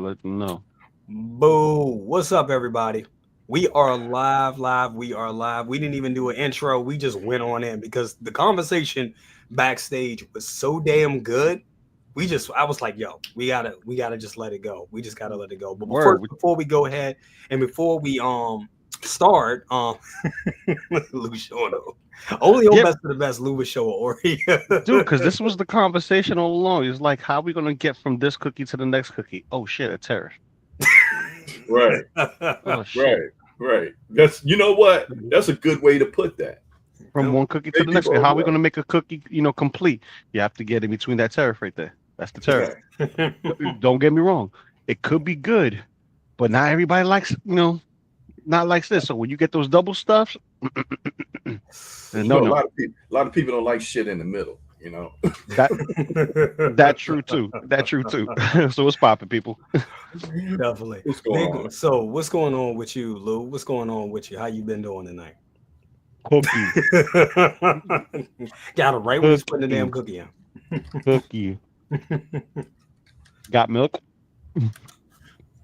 let them know. Boo! What's up, everybody? We are live. We are live. We didn't even do an intro. We just went on in because the conversation backstage was so damn good. I was like, yo, we gotta just let it go. We just gotta let it go. But before we go ahead and before we start, Lou showing up. Only on Best of the Best, Lou was showing Ori. Dude, because this was the conversation all along. It's like, how are we gonna get from this cookie to the next cookie? Oh shit, a terror. Right. Oh, shit. Right. That's, you know what? That's a good way to put that. From one cookie to the next one. How are we gonna make a cookie, complete? You have to get in between that tariff right there. That's the tariff. Don't get me wrong. It could be good, but not everybody likes, not likes this. So when you get those double stuffs, A lot of people don't like shit in the middle. That true too. So what's popping, people? Definitely. What's going on? So what's going on with you, Lou? What's going on with you? How you been doing tonight? Cookie. Got it right when he's putting the damn cookie in. Cookie. Got milk?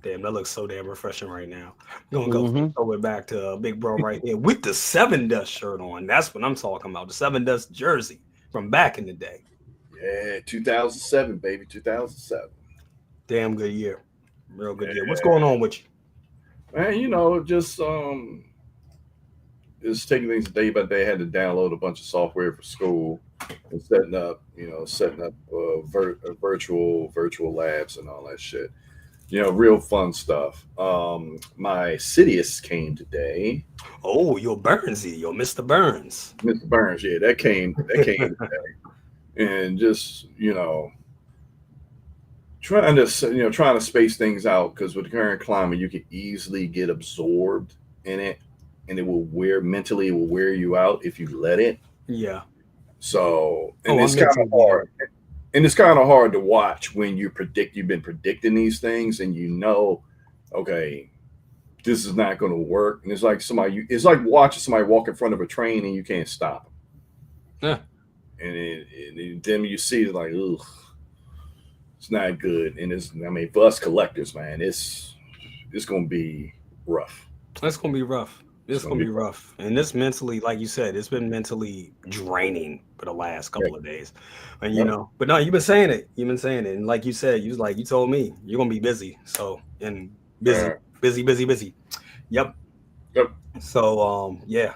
Damn, that looks so damn refreshing right now. I'm gonna go throw it back to Big Bro right here with the 7 Dust shirt on. That's what I'm talking about. The 7 Dust jersey from back in the day. Yeah, 2007, baby, 2007. Damn good year. Real good year. What's going on with you? Man, just taking things day by day. I had to download a bunch of software for school and setting up virtual labs and all that shit. Real fun stuff. My Sidious came today. Oh, your Burnsy, your Mr. Burns. Mr. Burns, yeah, that came today. And just, trying to space things out, because with the current climate, you can easily get absorbed in it, and it will wear you out if you let it. Yeah. So, it's kind of hard. And it's kind of hard to watch when you've been predicting these things, and okay, this is not going to work. And it's like watching somebody walk in front of a train and you can't stop them. Yeah. And then you see it like, ugh, it's not good. And for us collectors, man, it's going to be rough. It's going to be rough. It's going to be rough. And this mentally, like you said, it's been mentally draining for the last couple of days. And, but no, you've been saying it. And like you said, you told me you're going to be busy. So, and busy. Yep. So, yeah.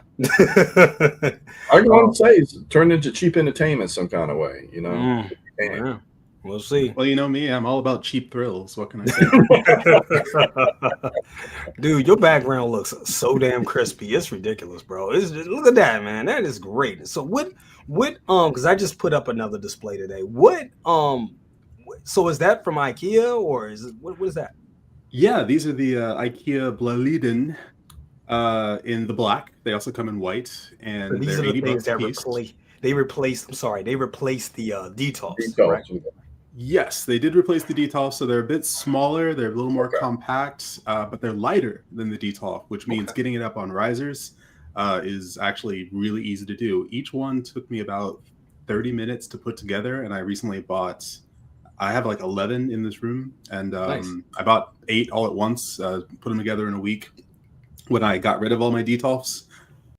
I want to say it's turned into cheap entertainment some kind of way, Yeah. We'll see. Well, you know me, I'm all about cheap thrills. What can I say? Dude, your background looks so damn crispy. It's ridiculous, bro. Look at that, man. That is great. So what because I just put up another display today. So is that from IKEA, or is it what is that? Yeah, these are the IKEA Blåliden in the black. They also come in white, and these they're are the things that replace the DTOFs, right? Yes, they did replace the DTOF, so they're a bit smaller, they're a little more compact, but they're lighter than the DTOF, which means getting it up on risers is actually really easy to do. Each one took me about 30 minutes to put together, and I recently I have like 11 in this room, and nice. I bought 8 all at once, put them together in a week when I got rid of all my DTOFs.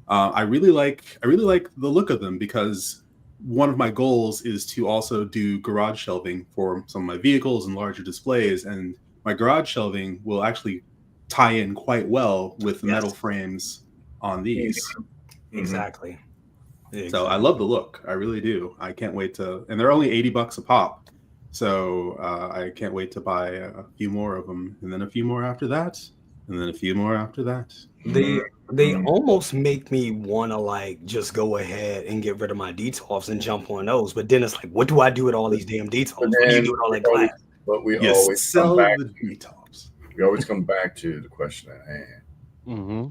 I really like the look of them, because one of my goals is to also do garage shelving for some of my vehicles and larger displays, and my garage shelving will actually tie in quite well with the metal frames on these. Exactly. So I love the look. I really do. I can't wait and they're only $80 a pop. So I can't wait to buy a few more of them, and then a few more after that, and then a few more after that. They almost make me want to just go ahead and get rid of my DTOFs and jump on those. But then it's like, what do I do with all these damn DTOFs? What do you do with all that glass? But we always sell the DTOFs. We always come back to the question at hand. Mm-hmm.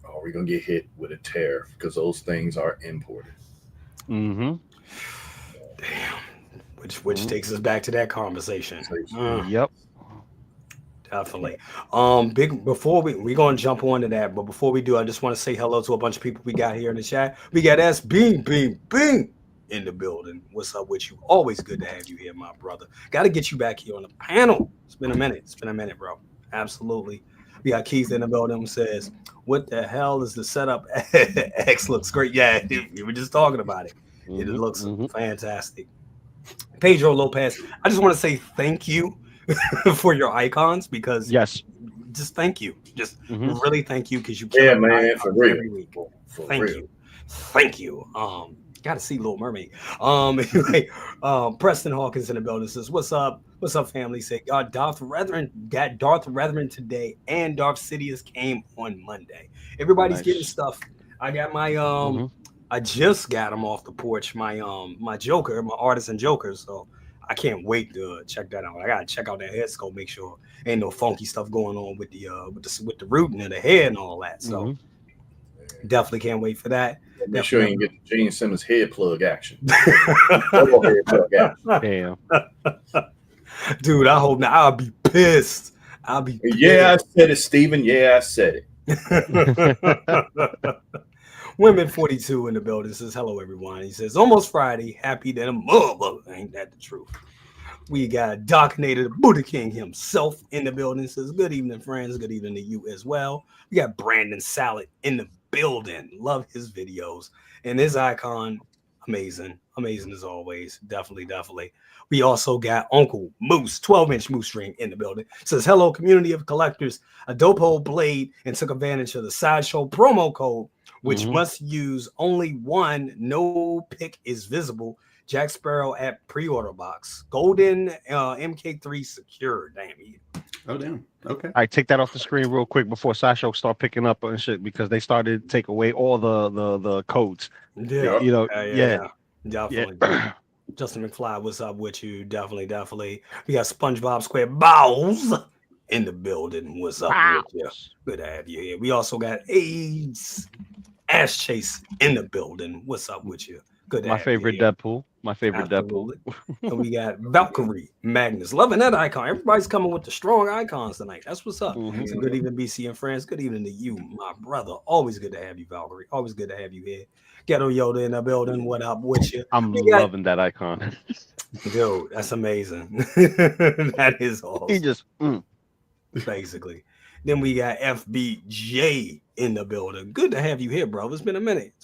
Are we going to get hit with a tariff? Because those things are imported. Mm-hmm. Damn. Which takes us back to that conversation. Yep. Definitely. Before we're gonna jump on to that, but before we do, I just want to say hello to a bunch of people we got here in the chat. We got S Bean in the building. What's up with you? Always good to have you here, my brother. Got to get you back here on the panel. It's been a minute, bro. Absolutely. We got Keith in the building, says, what the hell is the setup? X looks great. Yeah, we were just talking about it. It looks fantastic. Pedro Lopez, I just want to say thank you for your icons, because just thank you. Just really thank you, because you kill man, for real. every week. Thank you. Got to see Little Mermaid. Anyway, Preston Hawkins in the building says, "What's up? What's up, family?" Say, "God, Darth Reverend today, and Darth Sidious came on Monday. Everybody's getting stuff. I got my I just got him off the porch. My my Joker, my Artisan Joker. So I can't wait to check that out. I gotta check out that head sculpt, make sure ain't no funky stuff going on with the rooting of the head and all that. So definitely can't wait for that. Make sure you get the Gene Simmons head plug action. Damn. Dude, I hope not. I'll be pissed. Yeah, I said it, Steven. Yeah, I said it. Women 42 in the building says, hello, everyone. He says, almost Friday. Happy that a mother. Ain't that the truth? We got Dockinator, the Buddha King himself in the building. Says, good evening, friends. Good evening to you as well. We got Brandon Salad in the building. Love his videos. And his icon, amazing. Amazing as always. Definitely. We also got Uncle Moose, 12-inch Moose Ring in the building. Says, hello, community of collectors. A dope old blade and took advantage of the Sideshow promo code, which must use only one. No pick is visible. Jack Sparrow at pre-order box. Golden MK3 secure. Damn. Oh, damn. Okay. I take that off the screen real quick before Sideshow start picking up and shit, because they started to take away all the codes. Yeah. You know, Definitely. Yeah. Justin McFly, what's up with you? Definitely. We got SpongeBob SquareBows in the building. What's up with you? Good to have you here. We also got Ash Chase in the building. What's up with you? Good to have you here. Deadpool. My favorite Deadpool. And we got Valkyrie, Magnus. Loving that icon. Everybody's coming with the strong icons tonight. That's what's up. So good evening, BC and friends. Good evening to you, my brother. Always good to have you, Valkyrie. Always good to have you here. Ghetto Yoda in the building. What up with you? I'm loving that icon. Dude, that's amazing. That is awesome. He just basically. Then we got FBJ in the building. Good to have you here, bro. It's been a minute.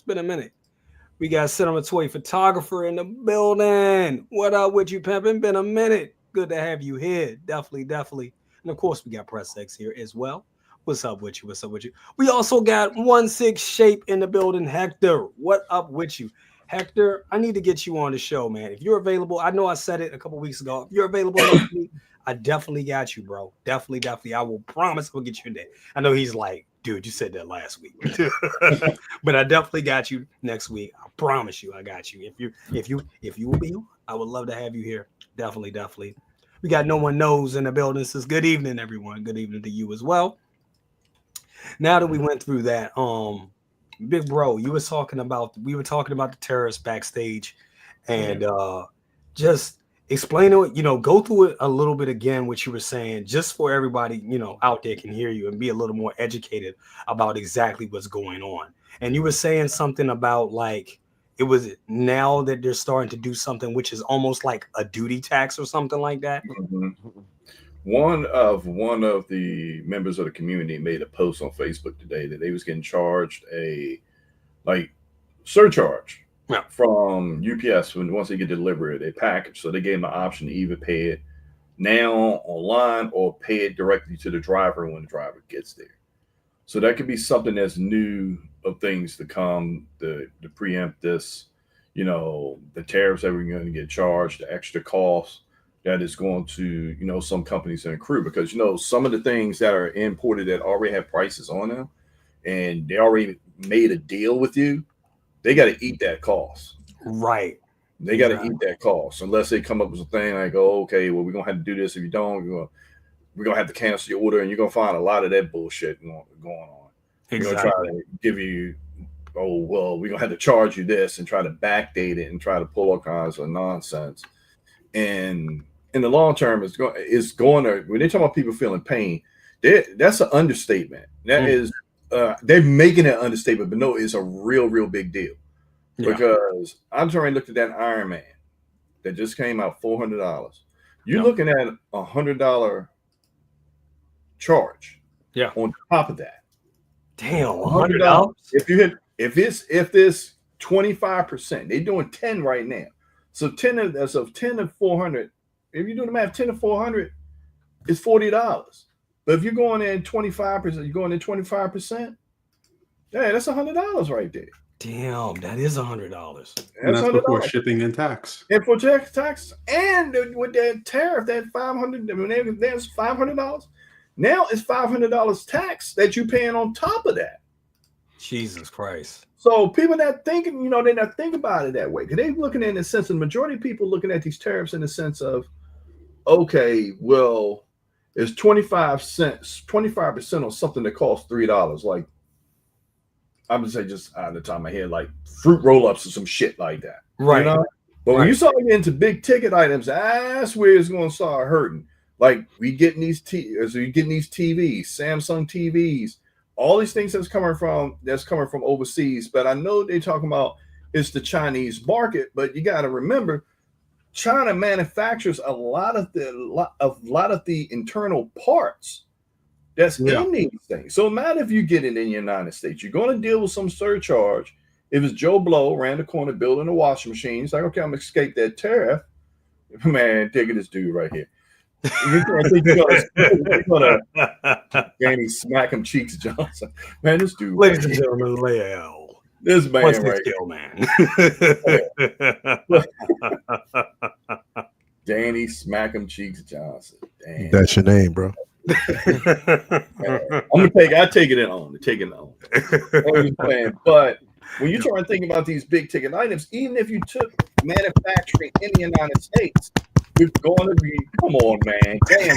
We got Cinema Toy Photographer in the building. What up with you, pimpin'? Been a minute. Good to have you here. Definitely. And of course, we got Press X here as well. What's up with you? We also got 1/6 Shape in the building. Hector, what up with you? Hector, I need to get you on the show, man. If you're available, I know I said it a couple weeks ago. If you're available next week, I definitely got you, bro. Definitely. I will promise I'll get you in there. I know he's like, dude, you said that last week. But I definitely got you next week. I promise you I got you. If you will be on, I would love to have you here. Definitely. We got No One Knows in the building. Says, good evening, everyone. Good evening to you as well. Now that we went through that, big bro, we were talking about the terrorists backstage, and just explain it, go through it a little bit again, what you were saying, just for everybody, out there can hear you and be a little more educated about exactly what's going on. And you were saying something about like, it was now that they're starting to do something which is almost like a duty tax or something like that. One of the members of the community made a post on Facebook today that they was getting charged a surcharge from UPS once they get delivered a package. So they gave them the option to either pay it now online or pay it directly to the driver when the driver gets there. So that could be something that's new of things to come to preempt this, the tariffs that we're going to get charged, the extra costs that is going to, some companies accrue, because, some of the things that are imported that already have prices on them and they already made a deal with you, they got to eat that cost. Right. They got to eat that cost unless they come up with a thing like, oh, okay, well, we're going to have to do this. If you don't, we're going to have to cancel your order, and you're going to find a lot of that bullshit going on. Exactly. We're going to try to give you, oh, well, we're going to have to charge you this and try to backdate it and try to pull all kinds of nonsense. And in the long term, it's going to, when they talk about people feeling pain, that's an understatement. That is, they're making an understatement, but no, it's a real big deal. because I'm trying to look at that Iron Man that just came out, $400. You're looking at $100 charge. Yeah. On top of that. Damn, $100. If this 25%, they're doing 10 right now. So 10 of 400. If you're doing the math, 10 of 400 is $40. But if you're going in 25%, you're going in 25%. Yeah, that's $100 right there. Damn, that is $100. And that's before shipping and tax. And for tax, and with that tariff, that $500, there's $500. Now it's $500 tax that you're paying on top of that. Jesus Christ. So people not thinking, they're not thinking about it that way. Because they're looking in the sense, and the majority of people looking at these tariffs in the sense of, okay, well, it's 25% on something that costs $3. Like, I would say just out of the top of my head, like fruit roll-ups or some shit like that. Right. But when you start getting into big ticket items, that's where it's going to start hurting. Like we getting these TVs, Samsung TVs, all these things that's coming from overseas. But I know they're talking about it's the Chinese market, but you got to remember, China manufactures a lot of the internal parts that's in these things. So no matter if you get it in the United States, you're going to deal with some surcharge. If it's Joe Blow around the corner building a washing machine, it's like, okay, I'm going to escape that tariff. Man, take this dude right here. You're gonna Danny smack him cheeks, Johnson. Man, this dude. Ladies and gentlemen, Leo. This man right here. Danny smack him cheeks, Johnson. Damn. That's your name, bro. I take it on. But when you try and think about these big ticket items, even if you took manufacturing in the United States, we're going to be, come on, man. Damn.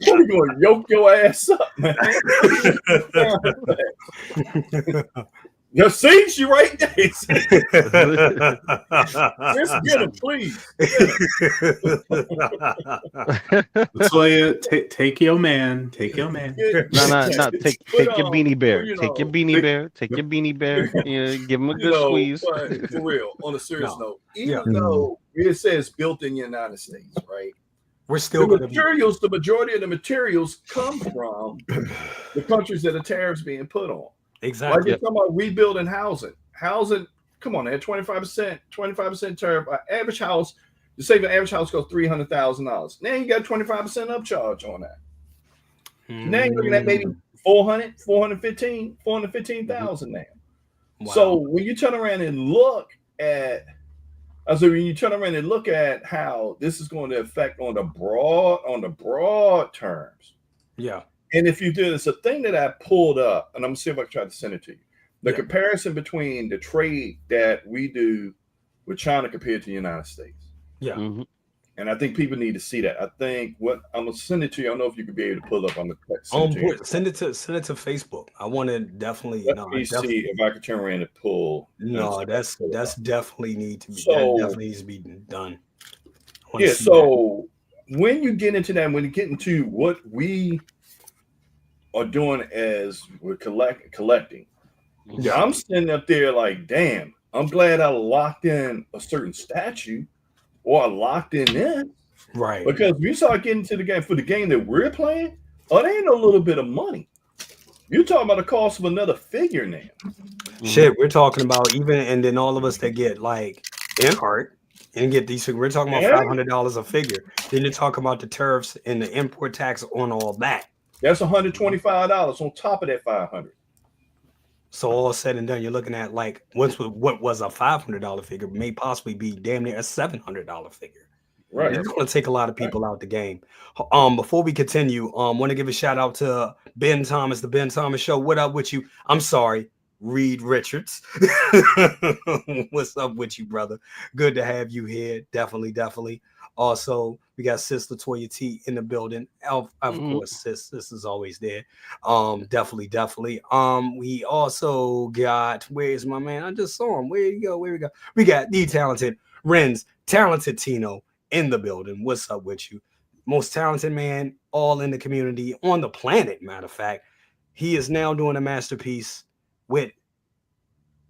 We're going to yoke your ass up, man. See, she right there. Just get him, please. Latoya, take your man. Take your man. No. Take your beanie bear. Take your beanie bear. Take your beanie bear. Give him a good squeeze. But for real, on a serious note, even though it says built in the United States, right? We're still the majority of the materials come from the countries that the tariffs being put on. Exactly. Like you're talking about rebuilding housing. Housing, come on, man, 25% tariff. Average house, you say the average house costs $300,000. Now you got 25% upcharge on that. Now you're looking at maybe 415,000 now. Wow. So when you turn around and look at, how this is going to affect on the broad terms. Yeah. And if you do, it's a thing that I pulled up, and I'm gonna see if I can try to send it to you. The comparison between the trade that we do with China compared to the United States. Yeah. Mm-hmm. And I think people need to see that. I think what I'm gonna send it to you. I don't know if you could be able to pull up on the send it to Facebook. I want to definitely see if I can turn around and pull. No, that's definitely need to be needs to be done. Yeah. So when you get into that, when you get into what we are doing as we're collecting. Yeah, I'm sitting up there like, damn, I'm glad I locked in a certain statue or I locked in this. Right. Because we start getting to the game for the game that we're playing, it ain't no little bit of money. You're talking about the cost of another figure now. Shit, we're talking about and then all of us that get like in art and get these, we're talking about $500 a figure. Then you're talking about the tariffs and the import tax on all that. That's $125 on top of that $500. So all said and done, you're looking at like what was a $500 figure may possibly be damn near a $700 figure. Right. It's going to take a lot of people out the game. Before we continue, want to give a shout out to Ben Thomas, the Ben Thomas Show. What up with you? I'm sorry, Reed Richards. What's up with you, brother? Good to have you here. Definitely. Also, we got Sis Latoya T in the building. Of course, Sis is always there. Definitely. We also got, where's my man? I just saw him. Where you go? We got the talented Renz, talented Tino in the building. What's up with you? Most talented man, all in the community, on the planet, matter of fact. he is now doing a masterpiece with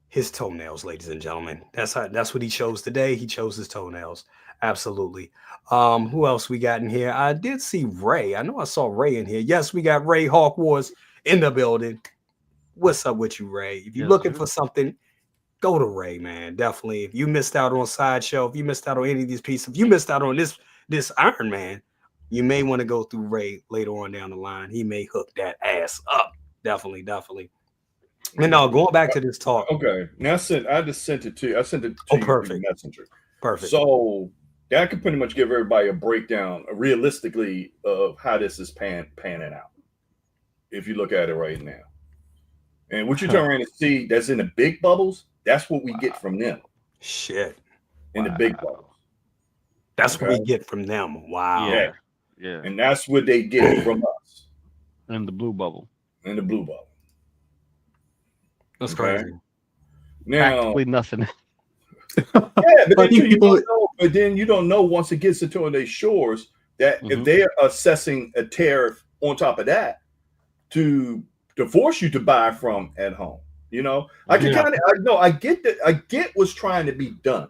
his toenails, ladies and gentlemen. That's what he chose today. He chose his toenails. Absolutely. Who else we got in here? I did see Ray. I know I saw Ray in here. Yes, we got Ray Hawk Wars in the building. What's up with you, Ray? If you're looking for something, go to Ray, man. Definitely. If you missed out on Sideshow, if you missed out on any of these pieces, if you missed out on this Iron Man, you may want to go through Ray later on down the line. He may hook that ass up. Definitely. And now going back to this talk. Okay. Now I just sent it to you. I sent it to you through Messenger. Perfect. So that could pretty much give everybody a breakdown realistically of how this is panning out. If you look at it right now. And what you turn around and see that's in the big bubbles, that's what we get from them. Shit. In the big bubbles. That's what we get from them. Wow. Yeah. And that's what they get from us. In the blue bubble. In the blue bubble. That's crazy. Now, practically nothing. but then you don't know once it gets into their shores that if they are assessing a tariff on top of that to force you to buy from at home. You know, I get that. I get what's trying to be done,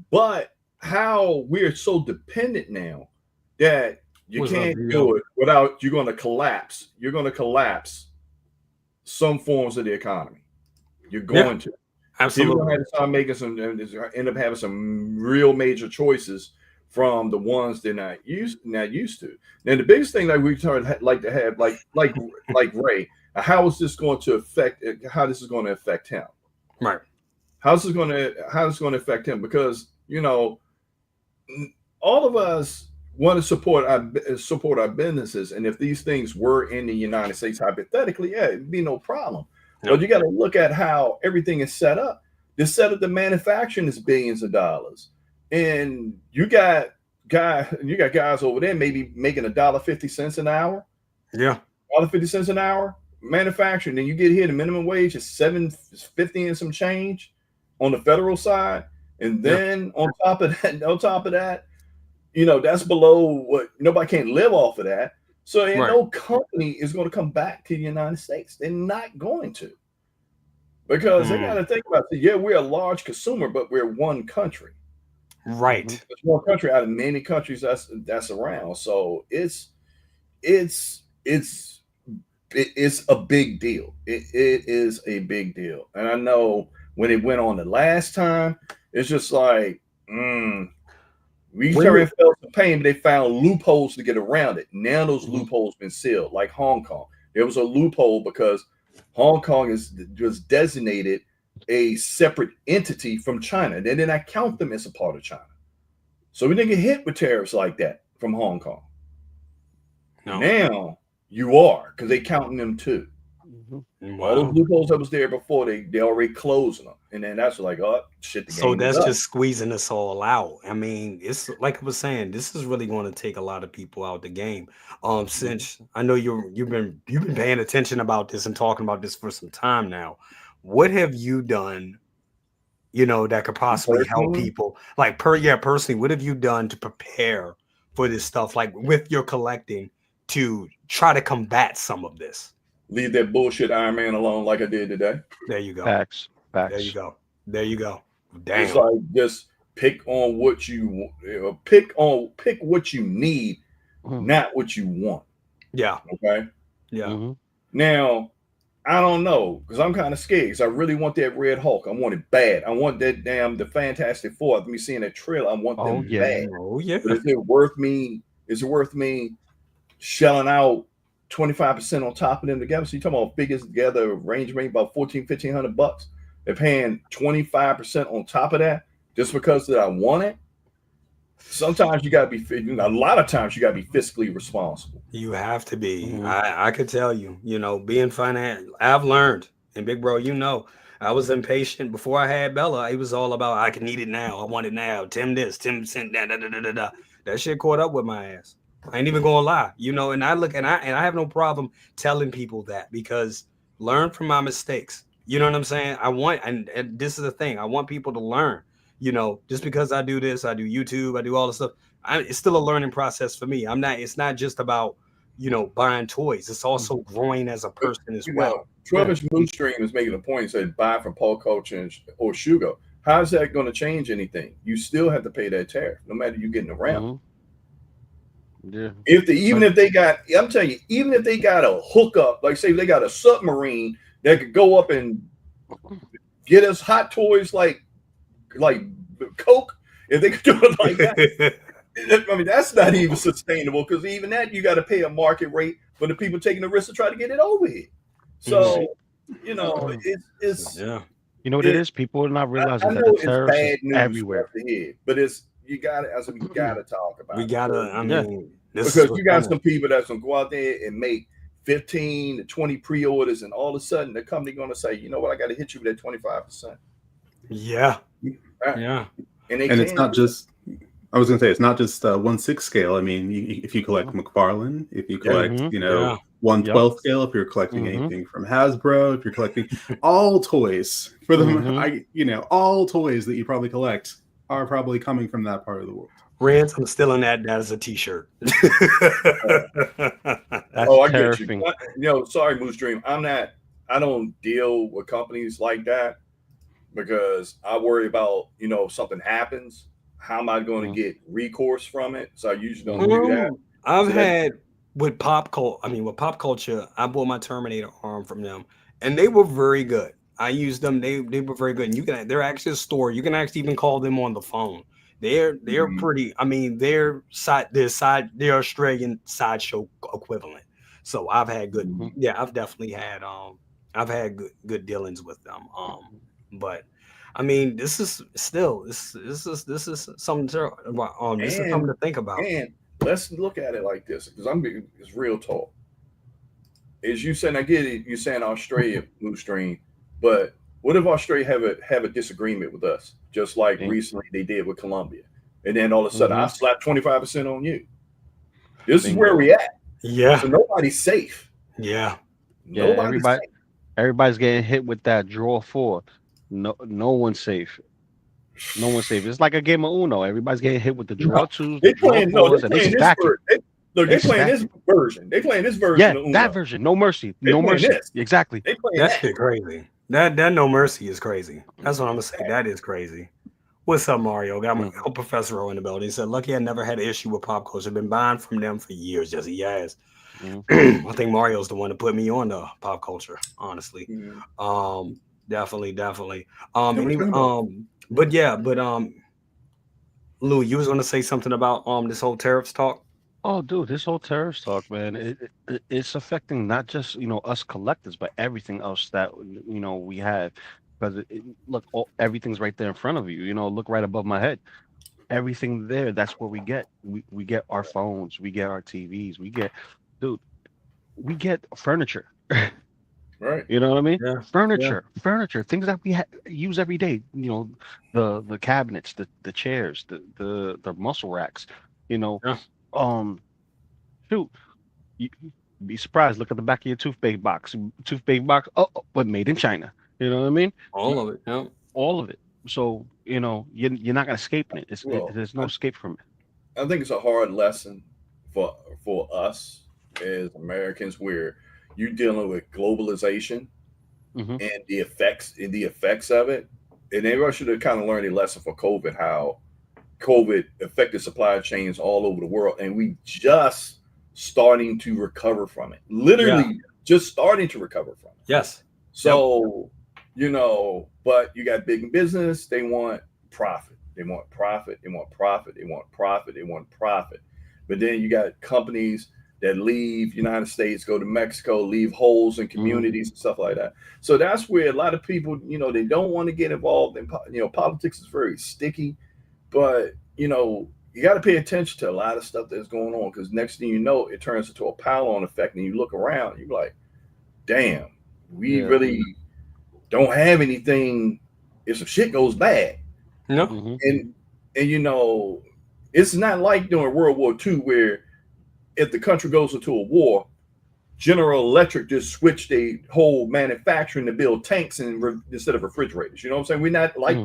but how we're so dependent now that you can't do it without you're going to collapse. You're going to collapse some forms of the economy. You're going to. Absolutely. People have to start making end up having some real major choices from the ones they're not used to. Now, the biggest thing that we like to have, like Ray, how is this going to affect? How this is going to affect him? Right. How this is going to affect him? Because all of us want to support our businesses, and if these things were in the United States, hypothetically, it'd be no problem. But you got to look at how everything is set up. The setup, the manufacturing is billions of dollars, and you got guys over there maybe making $1.50 an hour. Yeah, $1.50 an hour manufacturing. Then you get here, the minimum wage is $7.50 and some change on the federal side, and then on top of that, that's below what nobody can't live off of that. So no company is going to come back to the United States. They're not going to. Because they got to think about it. We're a large consumer, but we're one country. Right. It's one country out of many countries that's around. So it's a big deal. It is a big deal. And I know when it went on the last time, it's just like, we felt some pain, but they found loopholes to get around it. Now those loopholes been sealed, like Hong Kong. There was a loophole because Hong Kong was designated a separate entity from China. They did not count them as a part of China. So we didn't get hit with tariffs like that from Hong Kong. No. Now you are, because they counting them too. Wow. All those loopholes that was there before, they already closing them. And then that's like, shit. So that's just squeezing us all out. I mean, it's like I was saying, this is really going to take a lot of people out the game. Since I know you've been paying attention about this and talking about this for some time now, what have you done, that could possibly help people? Like personally, what have you done to prepare for this stuff? Like with your collecting to try to combat some of this? Leave that bullshit Iron Man alone like I did today. There you go. Facts. There you go. Damn. It's like just pick on what you pick what you need, not what you want. Yeah. Okay. Yeah. Now, I don't know, because I'm kind of scared. Because I really want that Red Hulk. I want it bad. I want that the Fantastic Four. Let me see in that trailer. I want them bad. Oh yeah. But is it worth me shelling out 25% on top of them together? So you're talking about figures together, range about $1,500. They're paying 25% on top of that just because that I want it. Sometimes you gotta be, a lot of times you gotta be fiscally responsible. You have to be. I could tell you, being finance, I've learned, and big bro, I was impatient before I had Bella. It was all about I need it now, I want it now. Tim this, Tim sent that. That shit caught up with my ass. I ain't even gonna lie, and I look and I have no problem telling people that, because learn from my mistakes. You know what I'm saying? I want, and this is the thing, I want people to learn. Just because I do this, I do YouTube, I do all this stuff, it's still a learning process for me. It's not just about buying toys. It's also growing as a person as well. 12-inch Moonstream is making a point and said buy from Pop Culture or Shugo. How's that going to change anything? You still have to pay that tariff, no matter you getting around. Yeah. Even if they got a hookup, like say they got a submarine that could go up and get us hot toys like Coke, if they could do it like that. I mean, that's not even sustainable because even that you got to pay a market rate for the people taking the risk to try to get it over here. So, it's You know what it is? People are not realizing that the tariffs is everywhere. But you gotta talk about it. We gotta, because you got some people that's gonna go out there and make 15 to 20 pre-orders, and all of a sudden the company gonna say, you know what, I gotta hit you with that 25%. Yeah. Right? Yeah. And it's not just, I was gonna say, it's not just 1/6 scale. I mean, if you collect McFarlane, if you collect, 1/12 scale, if you're collecting anything from Hasbro, if you're collecting all toys for them, all toys that you probably collect are probably coming from that part of the world. Rance, I'm still in that as a t-shirt. I get you. Sorry, Moose Dream. I don't deal with companies like that because I worry about, if something happens, how am I going to get recourse from it? So I usually don't do that. I've had with pop culture, I bought my Terminator arm from them, and they were very good. I used them; they were very good. And they're actually a store. You can actually even call them on the phone. They're pretty. I mean, they're Australian sideshow equivalent. So I've had good. Yeah, I've definitely had. I've had good dealings with them. But I mean, this is something to this is something to think about. And let's look at it like this, because it's real talk. As you saying, I get it. You're saying Australia blue stream, but what if Australia have a disagreement with us, just like recently they did with Colombia, and then all of a sudden I slap 25% on you? This is where we at. Yeah. So nobody's safe. Yeah. Everybody's getting hit with that draw 4. No one's safe. No one's safe. It's like a game of Uno. Everybody's getting hit with the draw 2s. They're playing this version. They playing this version. Yeah, of Uno. that version. No mercy. No mercy. Exactly. That shit crazy. That no mercy is crazy. That's what I'm gonna say. That is crazy. What's up, Mario? Got my El Professoro in the building. He said, "Lucky I never had an issue with pop culture. Been buying from them for years." Yes, he has. I think Mario's the one to put me on the pop culture. Honestly, definitely. Lou, you was gonna say something about this whole tariffs talk. Oh, dude, this whole tariffs talk, man, it's affecting not just us collectors, but everything else that we have. Because look, everything's right there in front of you. Look right above my head. Everything there. That's what we get. We get our phones. We get our TVs. We get furniture. Right. You know what I mean? Yeah. Furniture, things that we use every day. The cabinets, the chairs, the muscle racks. Shoot, you'd be surprised. Look at the back of your toothpaste box. But made in China. You know what I mean? All of it. Yeah. All of it. So you're not gonna escape it. There's no escape from it. I think it's a hard lesson for us as Americans, where you're dealing with globalization and the effects of it. And everyone should have kind of learned a lesson for COVID, how COVID affected supply chains all over the world, and we just starting to recover from it. Literally, just starting to recover from it. Yes. So, but you got big business. They want profit. They want profit. They want profit. They want profit. They want profit. But then you got companies that leave United States, go to Mexico, leave holes in communities and stuff like that. So that's where a lot of people, they don't want to get involved in, politics is very sticky. But, you got to pay attention to a lot of stuff that's going on, because next thing you know, it turns into a pile-on effect, and you look around, you're like, damn, we really don't have anything if some shit goes bad. No. And it's not like during World War II, where if the country goes into a war, General Electric just switched a whole manufacturing to build tanks instead of refrigerators. You know what I'm saying? We're not like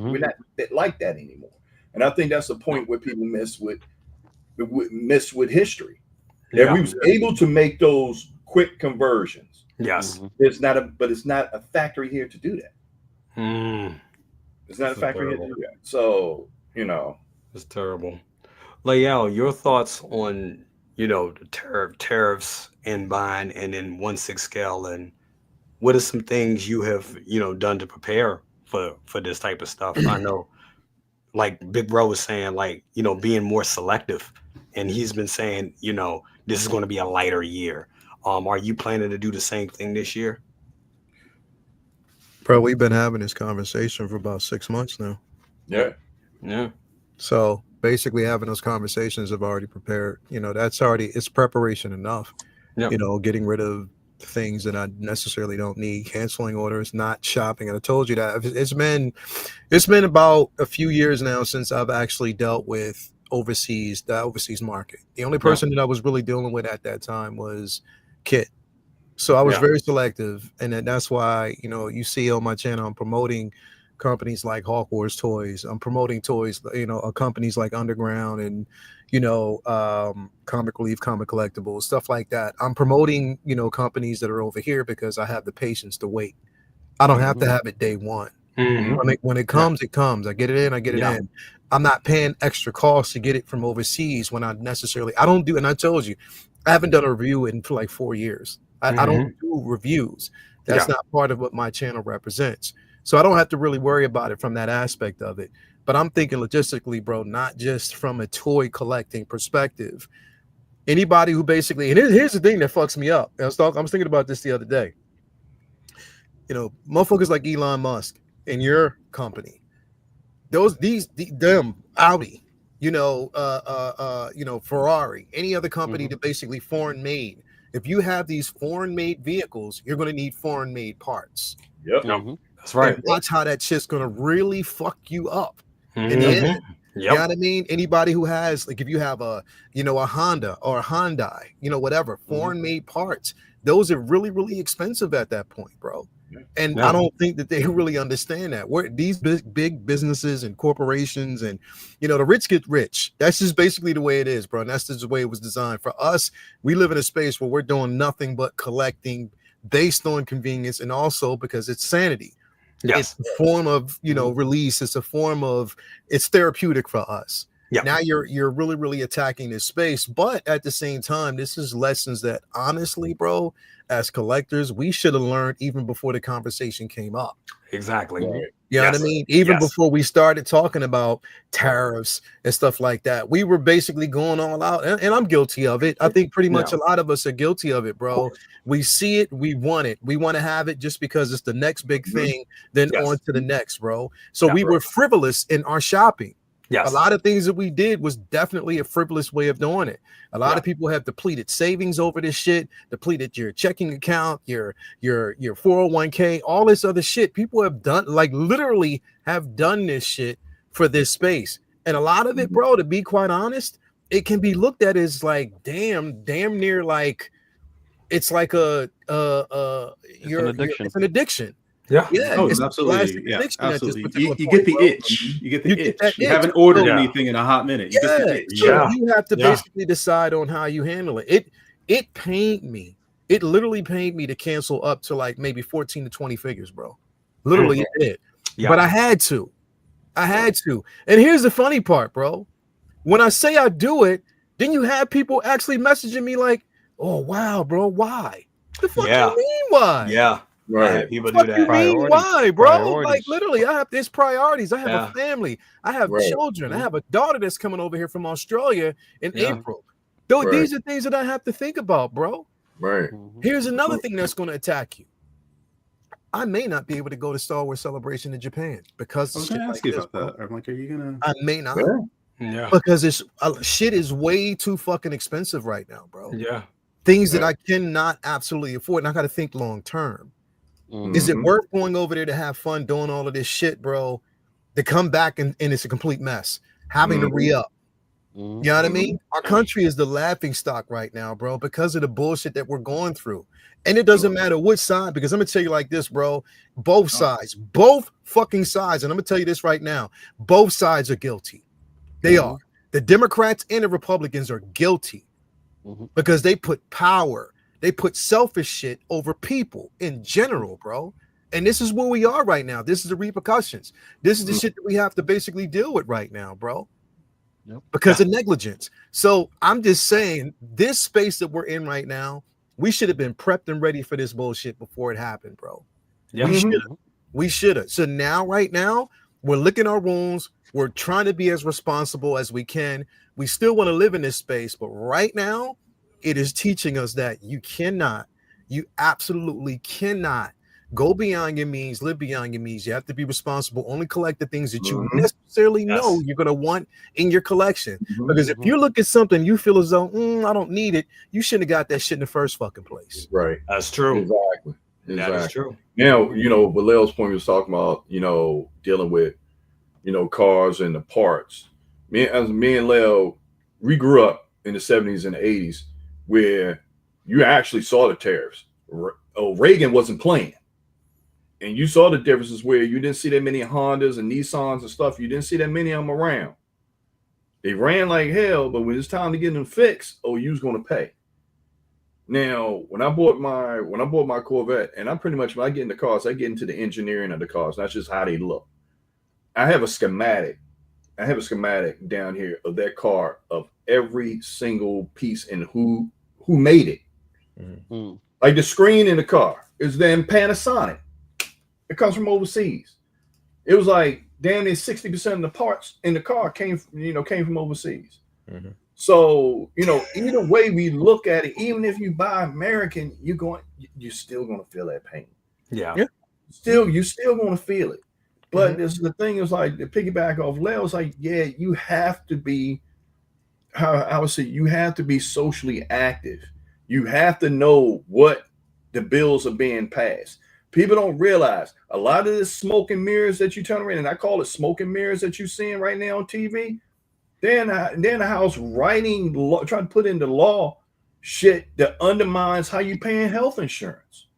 that anymore. And I think that's the point where people miss with history. If we was able to make those quick conversions, yes, it's not a factory here to do that. It's not a factory here to do that. So, it's terrible. Layel, your thoughts on, the tariffs and buying and then 1/6 scale, and what are some things you have, done to prepare for this type of stuff? I know, like Big Bro was saying, like, being more selective, and he's been saying, this is going to be a lighter year. Are you planning to do the same thing this year? Bro, we've been having this conversation for about 6 months now. Yeah. So basically having those conversations have already prepared, it's preparation enough. Getting rid of things that I necessarily don't need, canceling orders, not shopping. And I told you that it's been about a few years now since I've actually dealt with the overseas market. The only person that I was really dealing with at that time was Kit. So I was very selective, and that's why you see on my channel I'm promoting companies like Hawk Wars Toys. I'm promoting toys, companies like Underground and Comic Relief, Comic Collectibles, stuff like that. I'm promoting companies that are over here because I have the patience to wait. I don't have to have it day one. When it comes, it comes. I get it in, I get it in. I'm not paying extra costs to get it from overseas when I don't do. And I told you, I haven't done a review for like 4 years. I don't do reviews. That's not part of what my channel represents. So I don't have to really worry about it from that aspect of it. But I'm thinking logistically, bro, not just from a toy collecting perspective. Anybody who basically, and here's the thing that fucks me up. I was thinking about this the other day. Motherfuckers like Elon Musk and your company, them Audi, Ferrari, any other company that basically foreign made. If you have these foreign made vehicles, you're going to need foreign made parts. Yep. That's right. And watch how that shit's going to really fuck you up. In the end. You know what I mean? Anybody who has, like, if you have a Honda or a Hyundai, whatever, foreign made parts, those are really, really expensive at that point, bro. And I don't think that they really understand that. Where these big businesses and corporations and, the rich get rich. That's just basically the way it is, bro. And that's just the way it was designed. For us, we live in a space where we're doing nothing but collecting based on convenience, and also because it's sanity. It's a form of, release. It's a form of, it's therapeutic for us. Now you're really, really attacking this space. But at the same time, this is lessons that honestly, bro, as collectors, we should have learned even before the conversation came up. Exactly. You know what I mean? Even before we started talking about tariffs and stuff like that, we were basically going all out. And I'm guilty of it. I think pretty much a lot of us are guilty of it, bro. We see it. We want it. We want to have it just because it's the next big thing, then on to the next, bro. So we were frivolous in our shopping. A lot of things that we did was definitely a frivolous way of doing it. A lot of people have depleted savings over this shit, depleted your checking account, your 401k, all this other shit. People have done, like, literally have done this shit for this space. And a lot of it, bro, to be quite honest, it can be looked at as like damn near like it's like it's an addiction. It's absolutely. Absolutely. You get the itch. You get the itch. You haven't ordered anything in a hot minute. You get the itch. You have to basically decide on how you handle it. It pained me. It literally pained me to cancel up to like maybe 14 to 20 figures, bro. Literally it did. But I had to. And here's the funny part, bro. When I say I do it, then you have people actually messaging me like, "Oh wow, bro, why? The fuck you mean why?" Right. People do that. Why, bro? Like, literally, there's priorities. I have a family. I have children. I have a daughter that's coming over here from Australia in April. These are things that I have to think about, bro. Right. Here's another thing that's going to attack you. I may not be able to go to Star Wars Celebration in Japan because I was going to ask you about that. I'm like, are you going to? I may not. Because shit is way too fucking expensive right now, bro. Things that I cannot absolutely afford, and I got to think long term. Is it worth going over there to have fun doing all of this shit, bro? To come back and it's a complete mess, having to re-up. You know what I mean? Our country is the laughing stock right now, bro, because of the bullshit that we're going through. And it doesn't matter which side, because I'm gonna tell you like this, bro. Both sides, both fucking sides, and I'm gonna tell you this right now. Both sides are guilty. They are. The Democrats and the Republicans are guilty. because they put power, they put selfish shit over people in general, bro. And this is where we are right now. This is the repercussions. This is the shit that we have to basically deal with right now, bro. Because of negligence. So I'm just saying, this space that we're in right now, we should have been prepped and ready for this bullshit before it happened, bro. We should have. So now, right now, we're licking our wounds. We're trying to be as responsible as we can. We still want to live in this space, but right now, it is teaching us that you absolutely cannot go beyond your means, live beyond your means. You have to be responsible. Only collect the things that you necessarily know you're going to want in your collection. Because if you look at something, you feel as though, I don't need it. You shouldn't have got that shit in the first fucking place. Right. That's true. Exactly. That is true. Now, what Leo's point was talking about, dealing with, cars and the parts. Me and Leo, we grew up in the 70s and the 80s where you actually saw the tariffs. Reagan wasn't playing. And you saw the differences where you didn't see that many Hondas and Nissans and stuff. You didn't see that many of them around. They ran like hell, but when it's time to get them fixed, you was going to pay. Now, when I bought my Corvette, and when I get into cars, I get into the engineering of the cars, not just how they look. I have a schematic down here of that car, of every single piece and who made it. Like the screen in the car is then Panasonic. It comes from overseas. It was like damn near 60% of the parts in the car came from overseas. So, either way we look at it, even if you buy American, you're still going to feel that pain. Yeah. You're still going to feel it. But the thing is, like, the piggyback off Leo's, like, you have to be, how I would say, you have to be socially active. You have to know what the bills are being passed. People don't realize a lot of this smoke and mirrors that you turn around, and I call it smoke and mirrors that you're seeing right now on TV. They're in the house writing law, trying to put into law shit that undermines how you paying health insurance.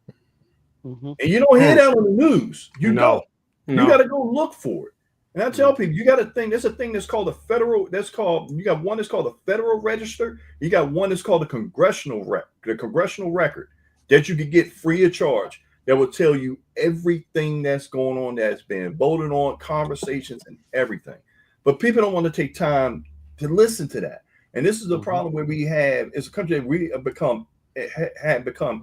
And you don't hear that on the news. You don't. You got to go look for it. And I tell people, you got to think. There's a thing that's called the federal. You got one that's called the Federal Register. You got one that's called the Congressional Record that you could get free of charge. That will tell you everything that's going on, that's been voted on, conversations and everything. But people don't want to take time to listen to that. And this is the problem where we have, as a country, we have become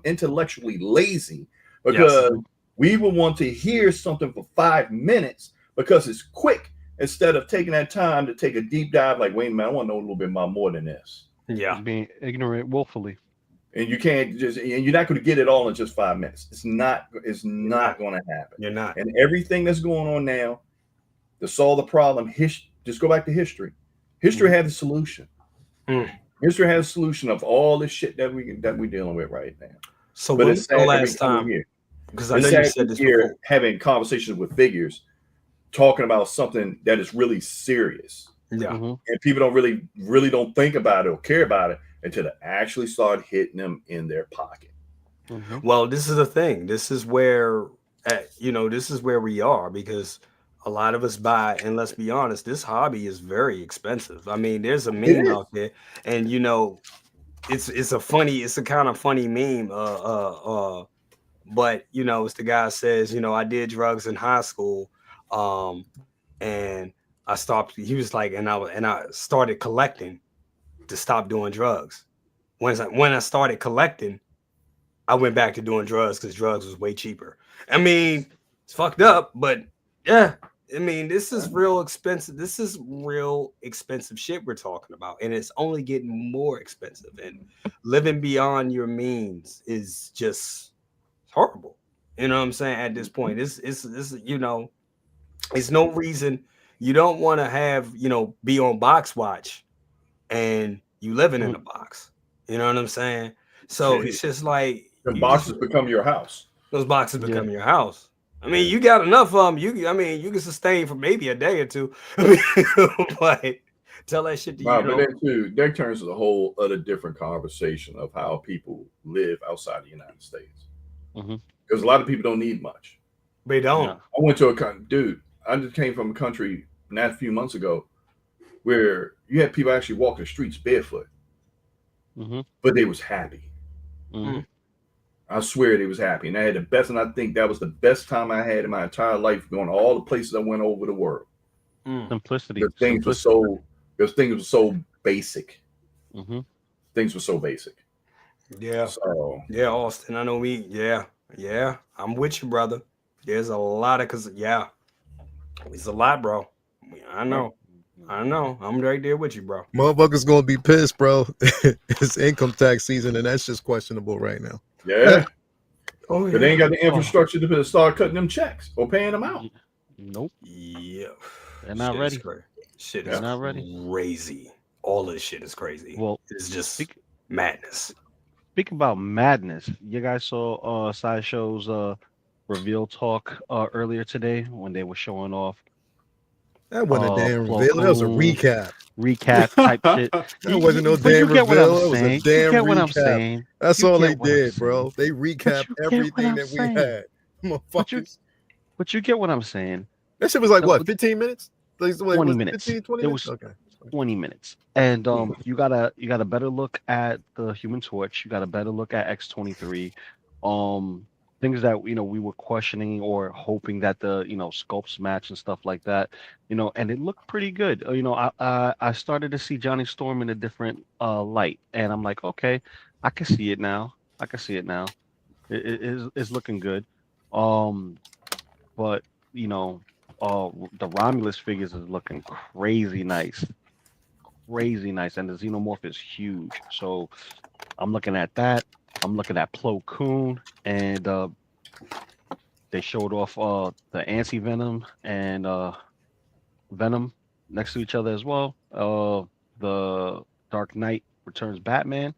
intellectually lazy because we will want to hear something for 5 minutes because it's quick instead of taking that time to take a deep dive. Like, wait a minute, I want to know a little bit more than this. Yeah. Being ignorant willfully. And you can't and you're not going to get it all in just 5 minutes. It's not going to happen. You're not. And everything that's going on now to solve the problem, just go back to history. History had the solution. History has a solution of all this shit that we're dealing with right now. So when was the last time? Because I know you said this before. Having conversations with figures, talking about something that is really serious. Yeah. And people don't really don't think about it or care about it until they actually start hitting them in their pocket. Well, this is the thing. This is where, this is where we are, because a lot of us buy, and let's be honest, this hobby is very expensive. I mean, there's a meme out there, and it's a kind of funny meme. But it's the guy says, I did drugs in high school, and I stopped. He was like, and I started collecting to stop doing drugs. When I started collecting, I went back to doing drugs because drugs was way cheaper. I mean, it's fucked up, but yeah. I mean, this is real expensive. This is real expensive shit we're talking about, and it's only getting more expensive. And living beyond your means is just horrible. You know what I'm saying? At this point, it's no reason you don't want to have be on box watch, and you living in a box. You know what I'm saying? So it's just like the boxes become your house. Those boxes become your house. I mean, you got enough of them. You can sustain for maybe a day or two. But tell that shit to you. But then too, that turns to a whole other different conversation of how people live outside the United States. Because a lot of people don't need much. They don't. I went to I just came from a country not a few months ago where you had people actually walking the streets barefoot. but they was happy. Mm-hmm. I swear they was happy, and I had the best. And I think that was the best time I had in my entire life, going to all the places I went over the world. Simplicity. Because things were so basic. Things were so basic. Yeah. So yeah, Austin. I know me. Yeah. I'm with you, brother. There's a lot of it's a lot, bro. I know. I'm right there with you, bro. Motherfuckers gonna be pissed, bro. It's income tax season, and that's just questionable right now. Yeah. Oh, yeah. But they ain't got the infrastructure to start cutting them checks or paying them out. Nope. Yeah. They're not ready. Shit is not ready. Crazy. All this shit is crazy. Well, it's just madness. Speaking about madness, you guys saw Sideshow's reveal talk earlier today when they were showing off. That wasn't a damn reveal. That was a recap type shit. That wasn't no damn reveal. It was a damn get what recap. I'm saying. That's all they did, bro. They recapped everything that we had. Motherfuckers. But you get what I'm saying. That shit was like what, 15 minutes? 20 minutes. 15, 20 minutes? Okay. 20 minutes. And you got a better look at the Human Torch. You got a better look at X-23. Things that we were questioning or hoping that the sculpts match and stuff like that. And it looked pretty good. I started to see Johnny Storm in a different light, and I'm like, okay, I can see it now. It's looking good. But the Romulus figures is looking crazy nice, and the Xenomorph is huge. So I'm looking at that. I'm looking at Plo Koon, and they showed off the Anti-Venom and Venom next to each other as well. The Dark Knight Returns Batman,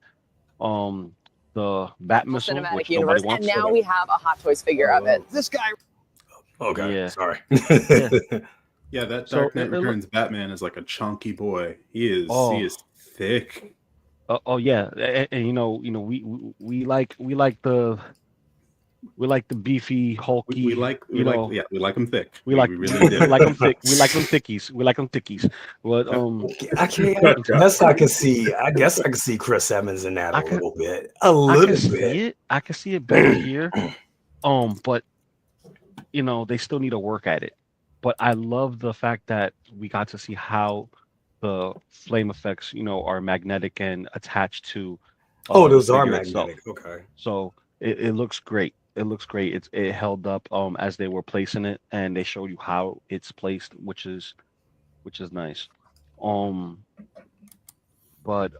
the Bat Missile, cinematic which universe, nobody wants. And now we have a Hot Toys figure of it. This guy. Okay, yeah. Sorry. Yeah, that Dark Knight Returns Batman is like a chunky boy. He is thick. Oh yeah, and we like the beefy, hulky. We like them thick. We really do. We like them thick. We like them thickies. But I guess I can see Chris Evans in that a little bit. I can see it better here. But they still need to work at it. But I love the fact that we got to see how the flame effects, are magnetic and attached to. Those are magnetic. Itself. Okay. So it looks great. It held up as they were placing it, and they showed you how it's placed, which is nice. But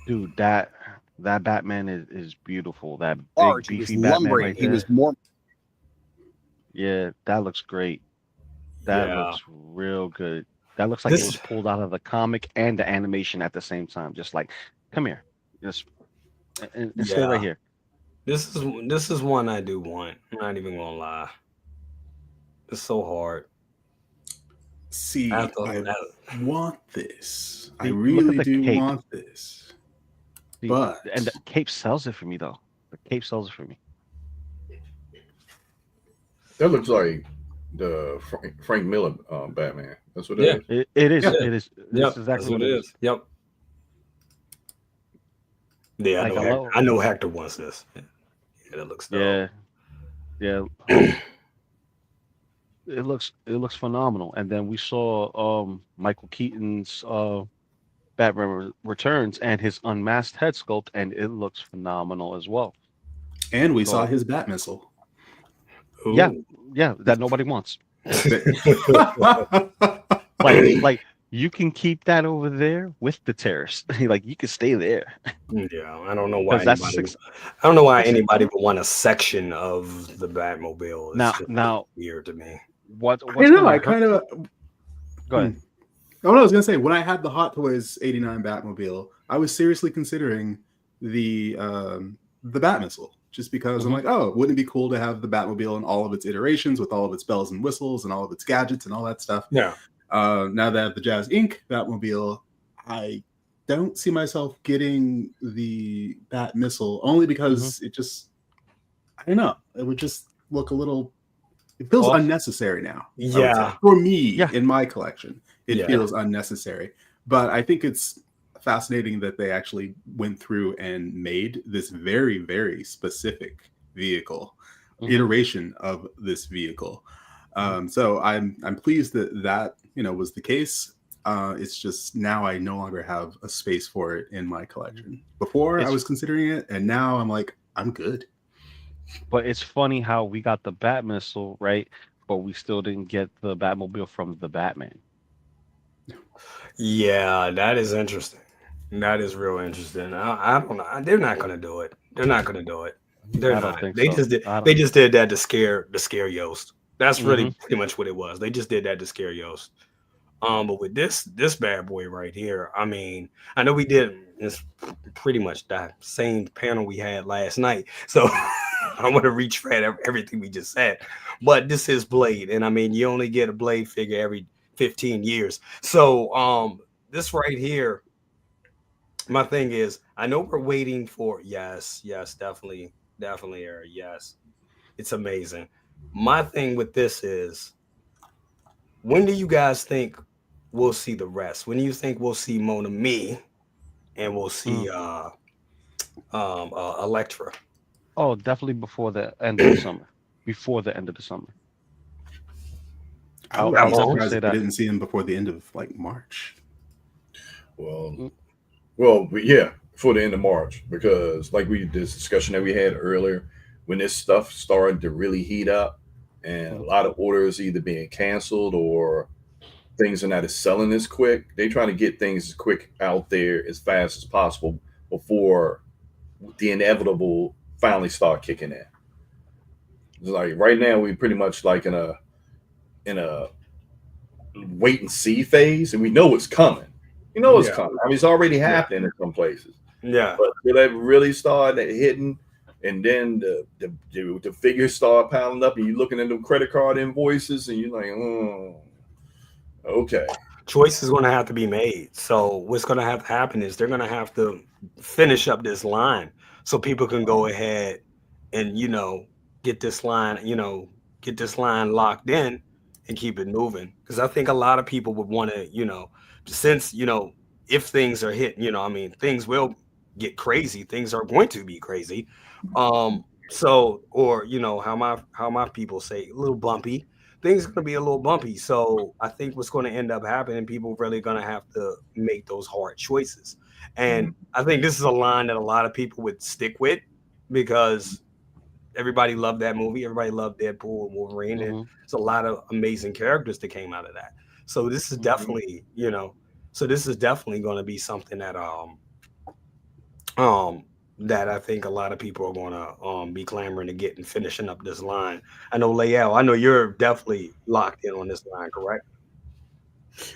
dude, that Batman is beautiful. That big beefy Batman right there. He was more. Yeah, that looks great. That looks real good. That looks like it was pulled out of the comic and the animation at the same time. Just like, come here, just and stay right here. This is one I do want. I'm not even gonna lie. It's so hard. See, I want this. I really do want this. But and the cape sells it for me though. The cape sells it for me. That looks like the Frank Miller Batman. That's what it is. It is. Yep. It is. That's exactly what it is. Yep. Yeah, I know Hector wants this. Yeah, that looks dope. Yeah. It looks phenomenal. And then we saw Michael Keaton's Batman Returns and his unmasked head sculpt, and it looks phenomenal as well. And we saw his Bat Missile. Ooh. Yeah, that nobody wants. like you can keep that over there with the terrorists. Like you can stay there. Yeah, I don't know why anybody would want a section of the Batmobile. It's now weird to me. Go ahead. What I was gonna say, when I had the Hot Toys '89 Batmobile, I was seriously considering the Bat Missile. Just because I'm like, oh, wouldn't it be cool to have the Batmobile in all of its iterations with all of its bells and whistles and all of its gadgets and all that stuff? Yeah. Now that I have the Jazz Inc. Batmobile, I don't see myself getting the Bat Missile only because it just, I don't know, it would just look a little, it feels unnecessary now. Yeah. For me, in my collection, it feels unnecessary. But I think it's fascinating that they actually went through and made this very, very specific vehicle, iteration of this vehicle. So I'm pleased that was the case. It's just now I no longer have a space for it in my collection. Before I was considering it, and now I'm like, I'm good. But it's funny how we got the Bat Missile, right? But we still didn't get the Batmobile from the Batman. Yeah, that is interesting. That is real interesting. I don't know. They're not gonna do it. They're not gonna do it. They're I not. don't think They so. just did. They just did that to scare Yost. That's really pretty much what it was. They just did that to scare Yost. But with this bad boy right here, I mean, I know we did this pretty much that same panel we had last night. So I don't want to reach for everything we just said. But this is Blade, and I mean, you only get a Blade figure every 15 years. So this right here, my thing is, I know we're waiting for yes, definitely, Eric, yes. It's amazing. My thing with this is, when do you guys think we'll see the rest? When do you think we'll see Mona Me and we'll see Elektra? Oh, definitely before the end of the summer. Before the end of the summer. I was surprised if we didn't see him before the end of like March. Well, yeah, before the end of March, because like this discussion that we had earlier, when this stuff started to really heat up, and a lot of orders either being canceled or things are not as selling as quick, they trying to get things quick out there as fast as possible before the inevitable finally start kicking in. It's like right now we pretty much like in a wait and see phase, and we know it's coming. You know it's coming. I mean, it's already happening in some places. Yeah, but will that really start hitting? And then the figures start piling up, and you're looking at them credit card invoices, and you're like, okay. Choice is going to have to be made. So what's going to have to happen is they're going to have to finish up this line so people can go ahead and, get this line locked in and keep it moving. Because I think a lot of people would want to, since, if things are hit, I mean, things will get crazy. Things are going to be crazy. So, or, how my people say, a little bumpy. Things are going to be a little bumpy. So I think what's going to end up happening, people really going to have to make those hard choices. And I think this is a line that a lot of people would stick with because everybody loved that movie. Everybody loved Deadpool and Wolverine. And there's a lot of amazing characters that came out of that. So this is definitely, going to be something that, that I think a lot of people are going to be clamoring to get and finishing up this line. I know, Lael, I know you're definitely locked in on this line, correct?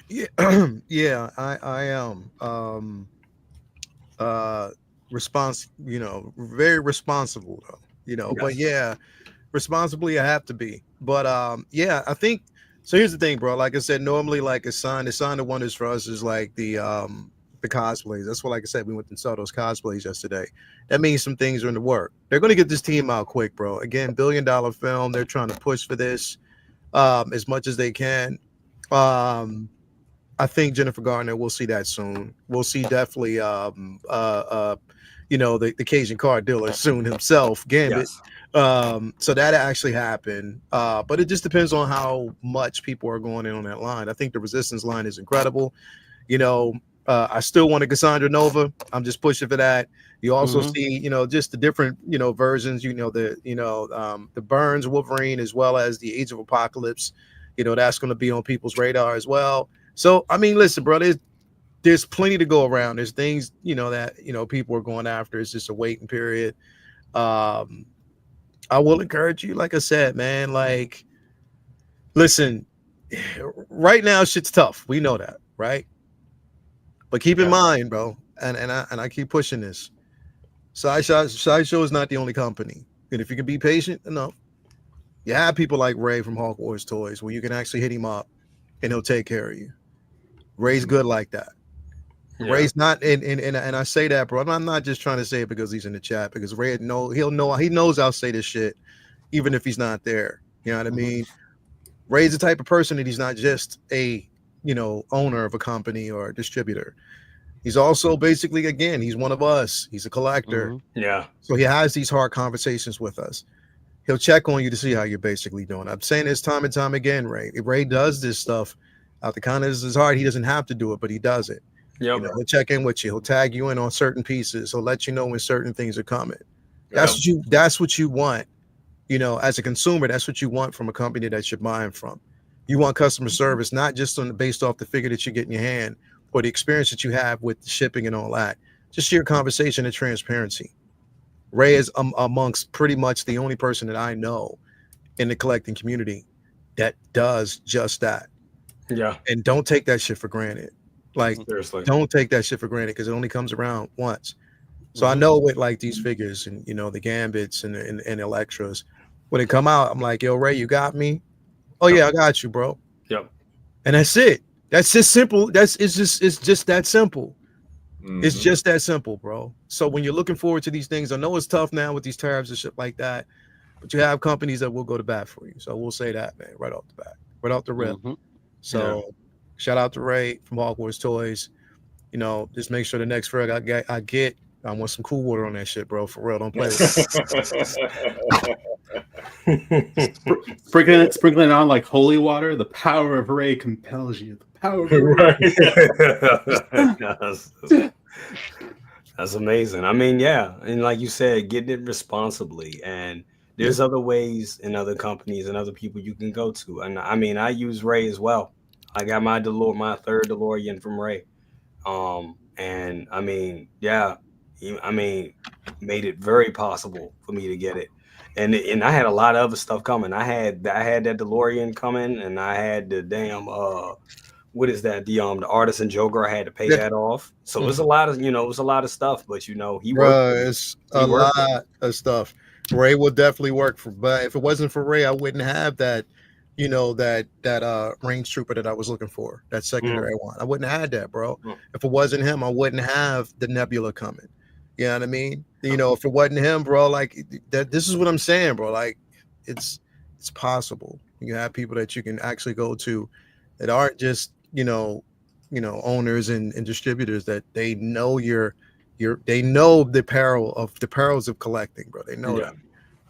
Yeah, yeah, I am. Very responsible though. Yes. But yeah, responsibly I have to be. But yeah, I think so. Here's the thing, bro. Like I said, normally like a sign of wonders for us is like the cosplays. That's what, like I said, we went and saw those cosplays yesterday. That means some things are in the work. They're going to get this team out quick, bro. Again, $1 billion film. They're trying to push for this as much as they can. I think Jennifer Garner, we'll see that soon. We'll see definitely, the Cajun car dealer soon himself, Gambit. Yes. So that actually happened. But it just depends on how much people are going in on that line. I think the Resistance line is incredible. I still want a Cassandra Nova. I'm just pushing for that. You also see, just the different, versions, the Burns Wolverine, as well as the Age of Apocalypse, that's going to be on people's radar as well. So, I mean, listen, bro, there's plenty to go around. There's things, that, people are going after. It's just a waiting period. I will encourage you, like I said, man, like, listen, right now, shit's tough. We know that, right? But keep in mind, bro, and I keep pushing this. Sideshow is not the only company. And if you can be patient enough, you have people like Ray from Hawk Wars Toys where you can actually hit him up and he'll take care of you. Ray's good like that. Yeah. Ray's not, and I say that, bro. I'm not just trying to say it because he's in the chat, because Ray he knows I'll say this shit even if he's not there. You know what I mean? Ray's the type of person that he's not just a owner of a company or a distributor. He's also basically, again, he's one of us. He's a collector. Mm-hmm. Yeah. So he has these hard conversations with us. He'll check on you to see how you're basically doing. I'm saying this time and time again, Ray. Ray does this stuff out the kindness of his heart. He doesn't have to do it, but he does it. Yep. You know, he'll check in with you. He'll tag you in on certain pieces. He'll let you know when certain things are coming. That's what you want. You know, as a consumer, that's what you want from a company that you're buying from. You want customer service, not just based off the figure that you get in your hand or the experience that you have with the shipping and all that. Just your conversation and transparency. Ray is amongst pretty much the only person that I know in the collecting community that does just that. Yeah. And don't take that shit for granted. Like, seriously, don't take that shit for granted because it only comes around once. So I know with like these figures and, you know, the Gambits and Electras, when they come out, I'm like, yo, Ray, you got me? Oh yeah, I got you, bro. Yep. And that's it. That's just simple. It's just that simple. It's just that simple, bro. So when you're looking forward to these things, I know it's tough now with these tariffs and shit like that, but you have companies that will go to bat for you. So we'll say that, man, right off the bat, right off the rip. So shout out to Ray from Hogwarts Toys. You know, just make sure the next frig I get, I want some cool water on that shit, bro. For real, don't play with it. Sprinkling it on like holy water. The power of Ray compels you. The power of Ray. That's amazing. I mean, yeah, and like you said, getting it responsibly. And there's other ways and other companies and other people you can go to. And I mean, I use Ray as well. I got my third DeLorean from Ray. And I mean, yeah. I mean, made it very possible for me to get it, and I had a lot of other stuff coming. I had that DeLorean coming, and I had the damn what is that? The Artisan Joker. I had to pay that off. So it was a lot of stuff. But you know, it's a lot of stuff. Ray will definitely work for. But if it wasn't for Ray, I wouldn't have that. You know, that range trooper that I was looking for, that secondary one. I wouldn't have had that, bro. If it wasn't him, I wouldn't have the Nebula coming. You know what I mean? You know, if it wasn't him, bro, like that. This is what I'm saying, bro. Like, it's possible. You have people that you can actually go to that aren't just you know owners and distributors, that they know they know the perils of collecting, bro. They know that.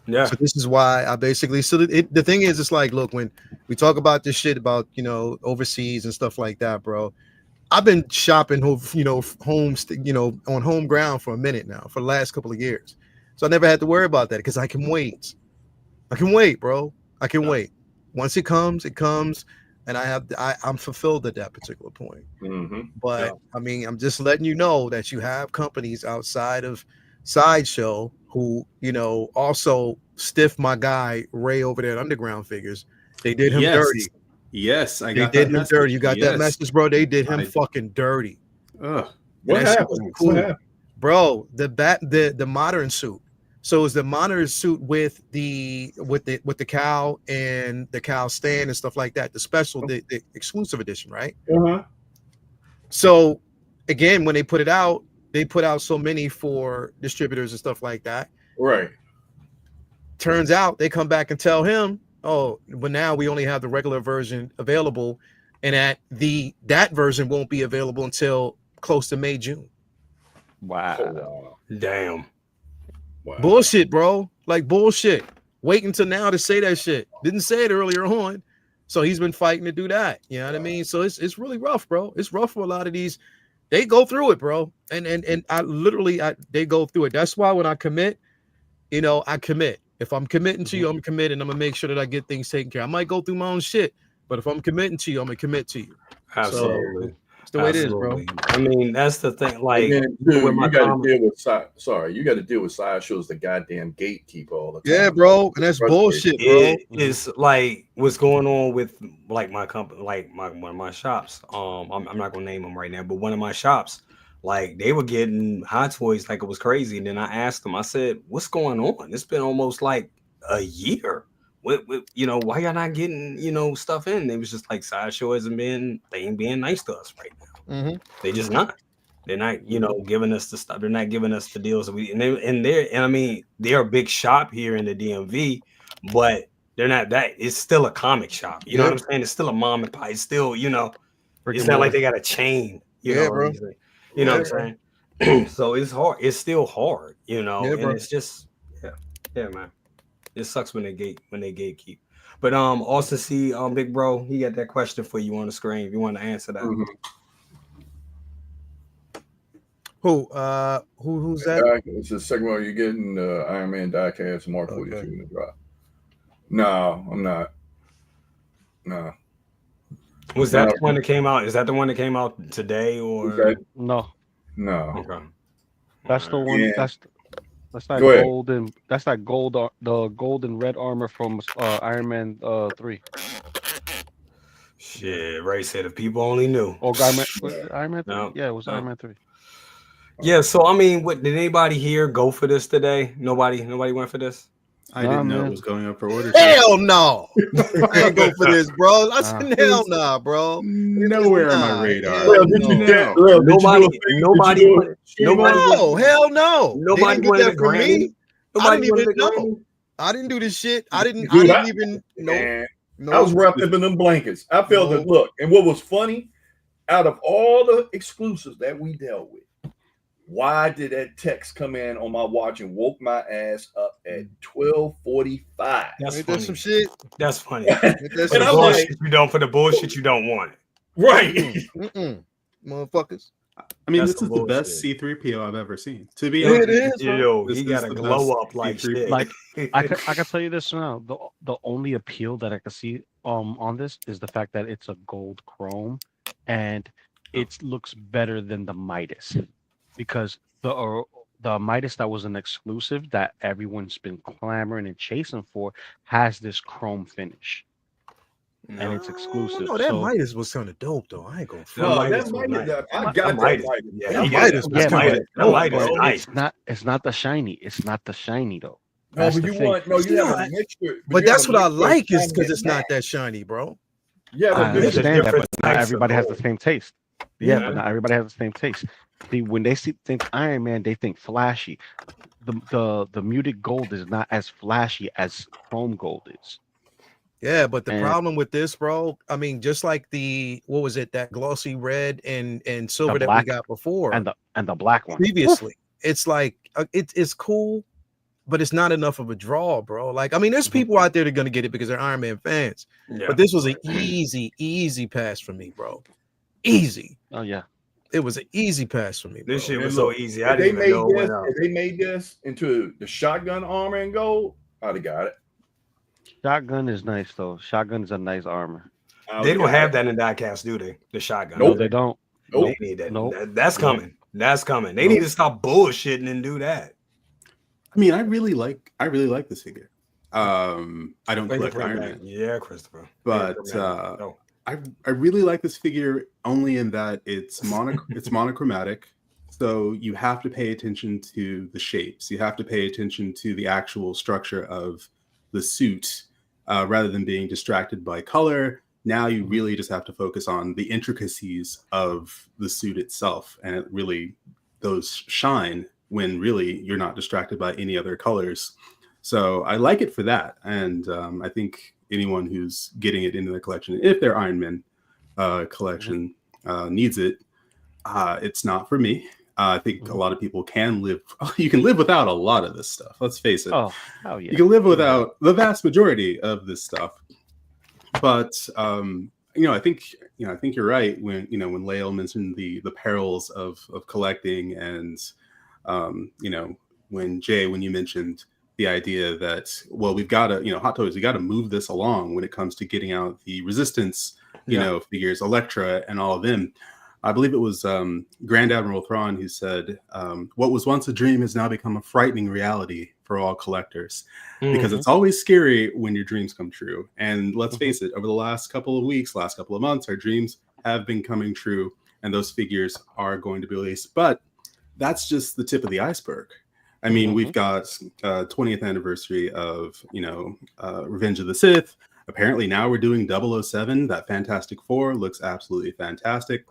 Yeah. So this is why I basically. So the thing is, it's like, look, when we talk about this shit about overseas and stuff like that, bro. I've been shopping, on home ground for a minute now, for the last couple of years. So I never had to worry about that because I can wait. I can wait, bro. I can wait. Once it comes, and I'm fulfilled at that particular point. But I mean, I'm just letting you know that you have companies outside of Sideshow who, also stiff my guy Ray over there at Underground Figures. They did him dirty. Yes, they did him dirty. You got that message, bro? They did him fucking dirty. What happened? Cool. What happened? Bro, the modern suit. So it's the modern suit with the cow and the cow stand and stuff like that. The special, the exclusive edition, right? So again, when they put it out, they put out so many for distributors and stuff like that. Right. Turns out they come back and tell him, oh, but now we only have the regular version available, and that version won't be available until close to May, June. Wow. Damn. Wow. Bullshit, bro. Like bullshit. Wait until now to say that shit. Didn't say it earlier on. So he's been fighting to do that. You know what I mean? So it's really rough, bro. It's rough for a lot of these. They go through it, bro. And they go through it. That's why when I commit, I commit. If I'm committing to you, I'm committed. I'm gonna make sure that I get things taken care of. I might go through my own shit, but if I'm committing to you, I'm gonna commit to you. Absolutely. So, it's the way it is, bro. I mean, that's the thing. Like, dude, you got to deal with Sideshow's the goddamn gatekeeper all the time. Yeah, bro, and that's bullshit, bro. It's like what's going on with like my company, like one of my shops. I'm not gonna name them right now, but one of my shops, like they were getting Hot Toys like it was crazy. And then I asked them, I said, "What's going on? It's been almost like a year. Why y'all not getting stuff in?" They was just like, Sideshow they ain't being nice to us right now. They just not. They're not giving us the stuff. They're not giving us the deals that I mean, they're a big shop here in the DMV, but they're not that. It's still a comic shop. You know what I'm saying? It's still a mom and pop. It's still it's not like they got a chain. You know, bro. You know what I'm saying? So it's hard. It's still hard, you know, Yeah, and bro. it's just yeah, man. It sucks when they gatekeep. But Austin C, big bro, he got that question for you on the screen. If you want to answer that. Who's that? It's the second one. You're getting Iron Man diecast Mark 42 in the drop. No, I'm not. No. Was that the one that came out? Is that the one that came out today or no? Okay. That's the one. That's that gold and that's that gold. The gold and red armor from Iron Man 3. Shit, Ray said if people only knew. Oh, Iron Man 3. No. Yeah, it was Iron Man 3. Yeah, so I mean, what did anybody here go for this today? Nobody went for this. I didn't know it was going up for orders. Hell no! I ain't go for this, bro. I said hell nah, bro. Nowhere on my radar. Nobody. No, hell no. Nobody get that from me. I didn't even know. know. I didn't do this shit. I didn't even know. I was wrapped up in them blankets. I felt it. Look, and what was funny, out of all the exclusives that we dealt with, why did that text come in on my watch and woke my ass up at 12:45? That's funny. Some shit. That's funny. That's for the bullshit you don't for the bullshit you don't want. Right. Motherfuckers. I mean, this is the best C3PO I've ever seen. To be honest, it is. Yo, he got a glow up like shit. Like I can tell you this now. The only appeal that I can see on this is the fact that it's a gold chrome, and it looks better than the Midas, because the Midas that was an exclusive that everyone's been clamoring and chasing for has this chrome finish. And it's exclusive. No, that Midas was kind of dope, though. I ain't gonna. That Midas, I got that Midas. It's not the shiny. It's not the shiny though. No, but you have a mixture. But that's what I like is because it's not that shiny, bro. Yeah, I understand that, but not everybody has the same taste. Yeah, but not everybody has the same taste. See, when they think Iron Man, they think flashy. The muted gold is not as flashy as chrome gold is. Yeah, but the problem with this, bro, I mean, just like that glossy red and silver that we got before, and the black one previously, it's like it's cool, but it's not enough of a draw, bro. Like, I mean, there's people out there that are gonna get it because they're Iron Man fans, but this was an easy pass for me, bro. Easy. Oh yeah, it was an easy pass for me. Bro. This shit was so easy. I didn't even know what else. If they made this into the shotgun armor and gold, I'd have got it. Shotgun is nice though. Shotgun is a nice armor. They don't have that in diecast, do they? The shotgun. No, they don't. Nope. They need that. Nope. That's coming. That's coming. They need to stop bullshitting and do that. I mean, I really like this figure. I don't collect Iron Man. Yeah, Christopher. But I really like this figure only in that it's monochromatic. So you have to pay attention to the shapes. You have to pay attention to the actual structure of the suit rather than being distracted by color. Now you really just have to focus on the intricacies of the suit itself, and it really those shine when really you're not distracted by any other colors. So I like it for that, and I think anyone who's getting it into their collection, if their Iron Man collection needs it, it's not for me. I think a lot of people can live. You can live without a lot of this stuff. Let's face it. Oh yeah. You can live without the vast majority of this stuff. But I think you're right when when Lael mentioned the perils of collecting, and when you mentioned the idea that we've got to Hot Toys, we got to move this along when it comes to getting out the Resistance figures, Elektra, and all of them. I believe it was Grand Admiral Thrawn who said, what was once a dream has now become a frightening reality for all collectors, because it's always scary when your dreams come true. And let's face it, over the last couple of weeks, last couple of months, our dreams have been coming true, and those figures are going to be released. But that's just the tip of the iceberg. I mean, we've got 20th anniversary of, Revenge of the Sith. Apparently now we're doing 007. That Fantastic Four looks absolutely fantastic.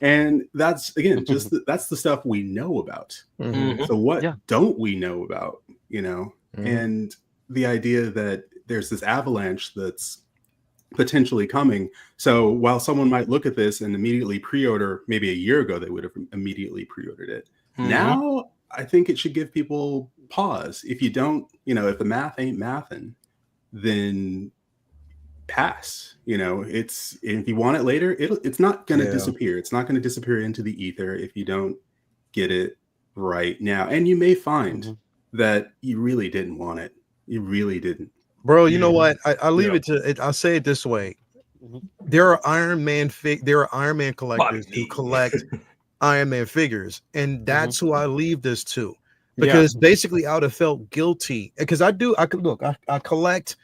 And that's, again, just that's the stuff we know about. So what don't we know about, And the idea that there's this avalanche that's potentially coming. So while someone might look at this and immediately pre-order, maybe a year ago they would have immediately pre-ordered it. Now I think it should give people pause. If you don't, if the math ain't mathin', then pass. It's, if you want it later, it's not going to disappear. It's not going to disappear into the ether if you don't get it right now. And you may find that you really didn't want it. You really didn't. Bro, you know what? I leave it to it. I'll say it this way. There are Iron Man collectors who collect Iron Man figures, and that's who I leave this to, because basically I would have felt guilty, because I collect,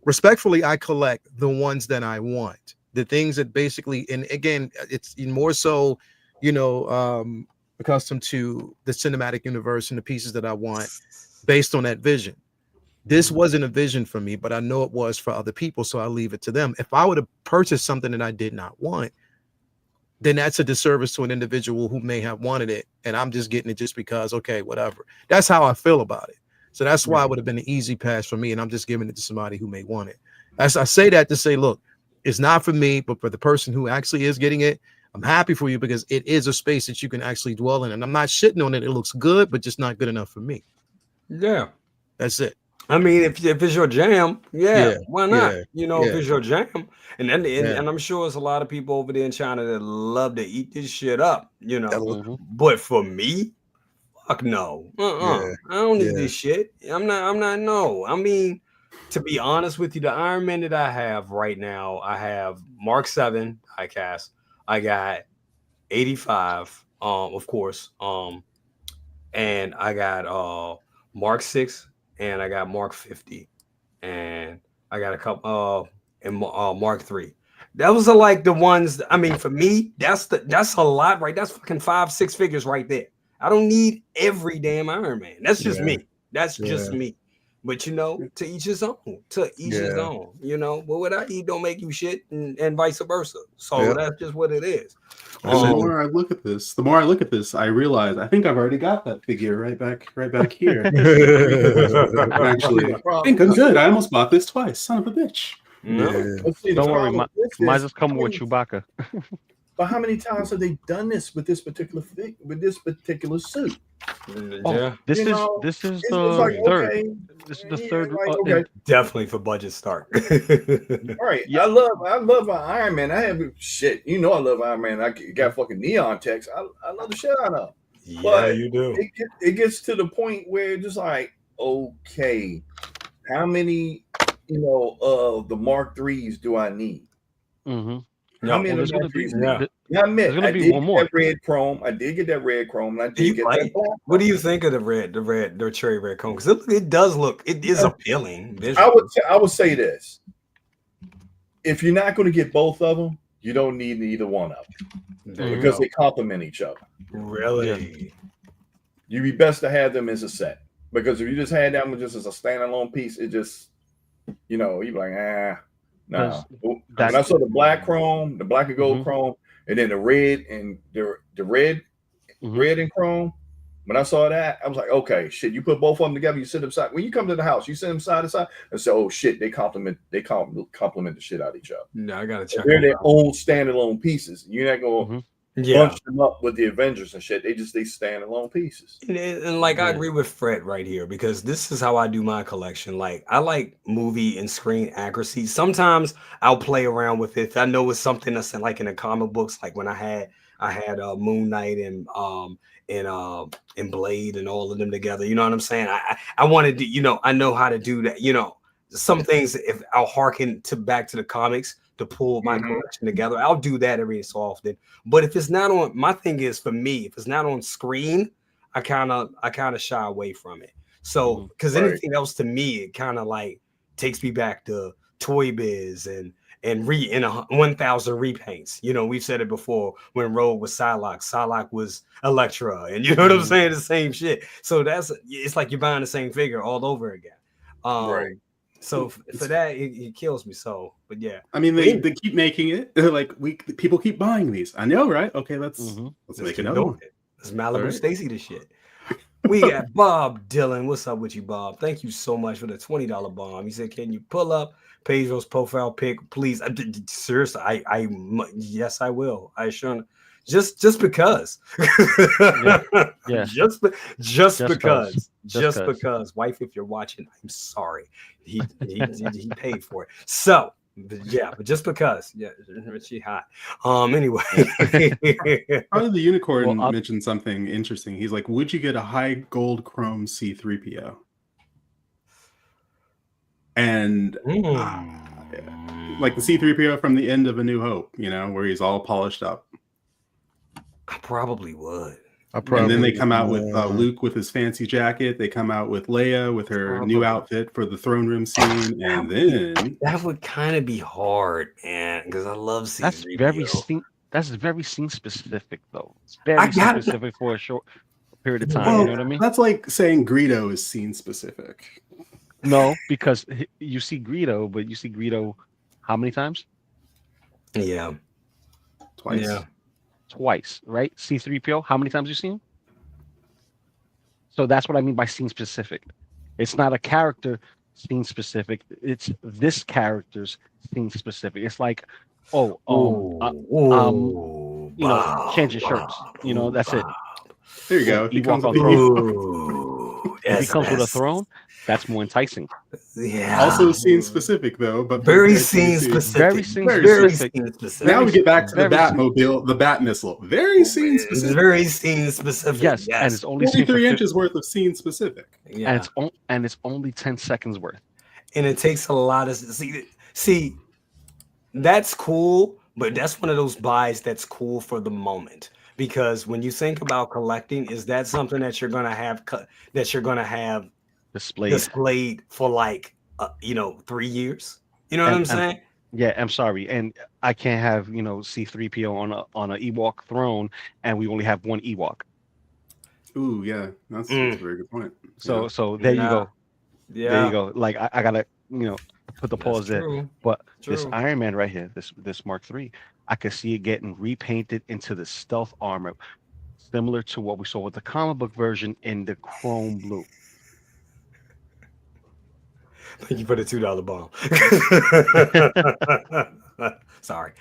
respectfully, I collect the ones that I want, the things that basically, and again, it's more so, accustomed to the cinematic universe and the pieces that I want based on that vision. This wasn't a vision for me, but I know it was for other people, so I leave it to them. If I would have purchased something that I did not want, then that's a disservice to an individual who may have wanted it, and I'm just getting it just because, okay, whatever. That's how I feel about it. So that's why it would have been an easy pass for me, and I'm just giving it to somebody who may want it. As I say that to say, look, it's not for me, but for the person who actually is getting it, I'm happy for you, because it is a space that you can actually dwell in, and I'm not shitting on it. It looks good, but just not good enough for me. Yeah. That's it. I mean, if it's your jam, why not? If it's your jam, and I'm sure there's a lot of people over there in China that love to eat this shit up, But for me, fuck no, I don't need this shit. I'm not. No, I mean, to be honest with you, the Iron Man that I have right now, I have Mark 7 diecast. I got 85, of course, and I got Mark 6. And I got Mark 50, and I got a couple and Mark 3. That was like the ones. I mean, for me, that's a lot, right? That's fucking 5-6 figures right there. I don't need every damn Iron Man. That's just me. That's just me. But to each his own. To each his own. But what I eat don't make you shit, and vice versa. So that's just what it is. The more I look at this, I realize I think I've already got that figure right back here. Actually, I think I'm good. I almost bought this twice. Son of a bitch. Don't worry, mine's just coming with Chewbacca. But how many times have they done this with this particular suit? This is the third. Okay. This is the third. Definitely for budget start. All right. I love Iron Man. I have shit. I love Iron Man. I got fucking neon text. I love the shit out of. But you do. It gets to the point where it's just like, okay, how many of the Mark 3s do I need? No, there's going to be one more. Red chrome. I did get that red chrome. And I did get that black. What do you think of the cherry red chrome? Because it is appealing. I would say this: if you're not going to get both of them, you don't need either one of them because they complement each other. Really, you'd be best to have them as a set, because if you just had them just as a standalone piece, it just you'd be like No. When I saw the black chrome, the black and gold chrome, and then the red and the red and chrome, when I saw that, I was like, okay, shit, you put both of them together, you sit them side. When you come to the house, you sit them side to side and say, oh shit, they complement the shit out of each other. No, I gotta check. They're their own standalone pieces. You're not gonna bunch them up with the Avengers and shit. They standalone pieces. And like I agree with Fred right here, because this is how I do my collection. Like I like movie and screen accuracy. Sometimes I'll play around with it. If I know it's something that's like in the comic books, like when I had Moon Knight and Blade and all of them together. You know what I'm saying? I wanted to, I know how to do that. Some things, if I'll harken back to the comics to pull my collection together, I'll do that every so often. But if it's not on, my thing is, for me, if it's not on screen, I kind of shy away from it. So because anything else to me, it kind of like takes me back to Toy Biz and 1,000 repaints. We've said it before, when Rogue was Psylocke was Elektra, and you know what I'm saying, the same shit. So it's like you're buying the same figure all over again. So for that, it kills me. So, but yeah, I mean, they keep making it. Like people keep buying these. I know, right? Okay, let's make another one. It's Malibu Stacy, this shit. We got Bob Dylan. What's up with you, Bob? Thank you so much for the $20 bomb. He said, "Can you pull up Pedro's profile pic, please?" Seriously, yes, I will. I sure. Just because. Yeah. Just because. Wife, if you're watching, I'm sorry. He paid for it. So. But just because, she hot. Anyway, probably the unicorn mentioned something interesting. He's like, "Would you get a high gold chrome C3PO?" And like the C3PO from the end of A New Hope, where he's all polished up. I probably would. And then they come out with Luke with his fancy jacket. They come out with Leia with her new outfit for the throne room scene, and then that would kind of be hard, man, because I love C3PO. That's very scene specific, though. It's very scene specific for a short period of time. Well, you know what I mean? That's like saying Greedo is scene specific. No, because you see Greedo, but you see Greedo how many times? Yeah, twice. Yeah. Twice, right? C3PO, how many times you seen him? So that's what I mean by scene specific. It's not a character scene specific. It's this character's scene specific. It's like, change your shirts. That's it. There you go. If he comes with a throne, that's more enticing. Yeah. Also scene specific though, but very scene specific. Very scene specific. Now we get back to the Batmobile, the Bat missile. Very scene specific. Very scene specific. Yes, and it's only 43 inches worth of scene specific. Yeah. And it's only 10 seconds worth. And it takes a lot of see. That's cool, but that's one of those buys that's cool for the moment. Because when you think about collecting, is that something that you're gonna have displayed for like 3 years? You know what I'm saying? Yeah, I'm sorry, and I can't have C3PO on a Ewok throne, and we only have one Ewok. Ooh, yeah, that's a very good point. So there you go. Yeah, there you go. Like I gotta put the pause there. But this Iron Man right here, this Mark III, I could see it getting repainted into the stealth armor, similar to what we saw with the comic book version in the chrome blue. Thank you for the $2 bomb. Sorry.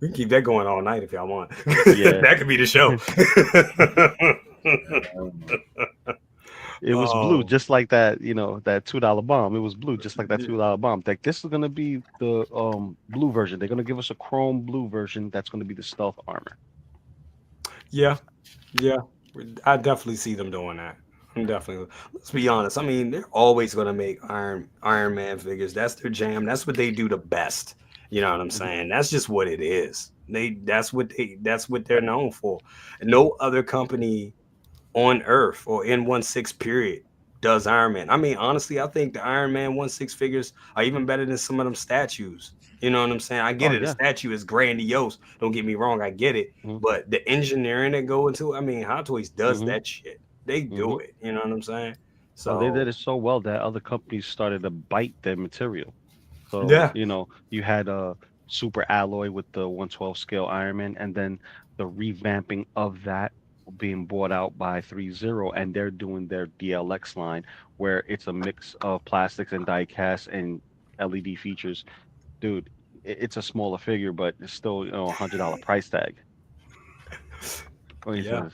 We can keep that going all night if y'all want. Yeah. That could be the show. It was blue, just like that, that $2 bomb. It was blue, just like that $2 bomb. Like, this is gonna be the blue version. They're gonna give us a chrome blue version. That's gonna be the stealth armor. Yeah, I definitely see them doing that. Let's be honest. I mean, they're always gonna make Iron Man figures. That's their jam. That's what they do the best. You know what I'm saying? That's just what it is. That's what they're known for. No other company on Earth or in 1/6 period does Iron Man. I mean, honestly, I think the Iron Man 1/6 figures are even better than some of them statues. You know what I'm saying? I get it. Yeah. The statue is grandiose. Don't get me wrong. I get it. But the engineering that go into it, I mean, Hot Toys does that shit. They do it. You know what I'm saying? So they did it so well that other companies started to bite their material. So, you had a Super Alloy with the 1/12 scale Iron Man, and then the revamping of that being bought out by 3-0, and they're doing their DLX line where it's a mix of plastics and die cast and LED features. Dude, it's a smaller figure, but it's still $100 price tag. Yeah.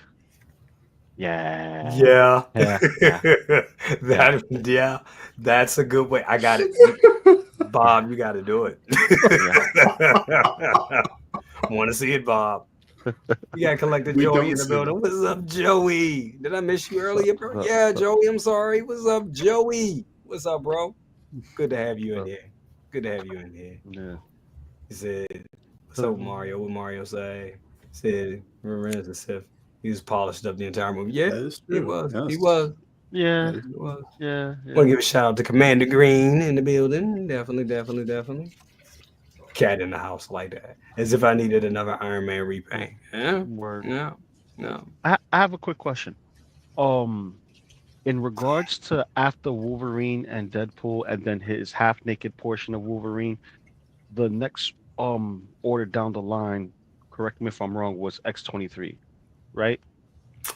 That's a good way. I got it. Bob, you got to do it. Want to see it, Bob? You got to collect the Joey in the building. What's up, Joey? Did I miss you earlier, bro? Yeah, Joey, I'm sorry. What's up, Joey? What's up, bro? Good to have you in here. Yeah. He said, what's up, Mario? What Mario say? He said, remember as a Sith. He was polished up the entire movie. Yeah, he was. Yeah. He was. Yeah. Want to give a shout out to Commander Green in the building. Definitely. Cat in the house like that. As if I needed another Iron Man repaint. Yeah. Word. No. I have a quick question. In regards to after Wolverine and Deadpool, and then his half naked portion of Wolverine, the next order down the line, correct me if I'm wrong, was X-23, right?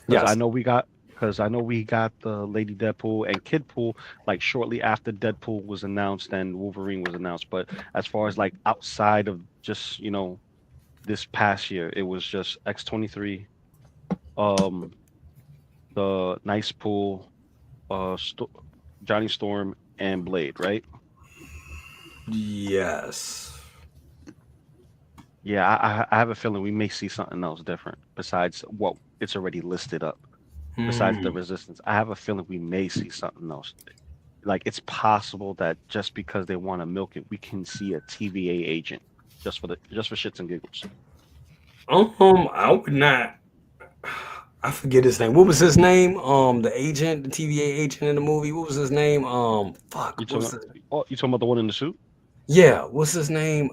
Yes. I know we got the Lady Deadpool and Kidpool like shortly after Deadpool was announced and Wolverine was announced. But as far as like outside of just this past year, it was just X-23, the Nice Pool, Johnny Storm, and Blade, right? Yes. Yeah, I have a feeling we may see something else different besides what it's already listed up. Besides the Resistance, I have a feeling we may see something else. Like it's possible that just because they want to milk it, we can see a TVA agent just for shits and giggles. I would not. I forget his name. What was his name? The agent, the TVA agent in the movie. What was his name? Fuck. You talking about the one in the suit? Yeah. What's his name?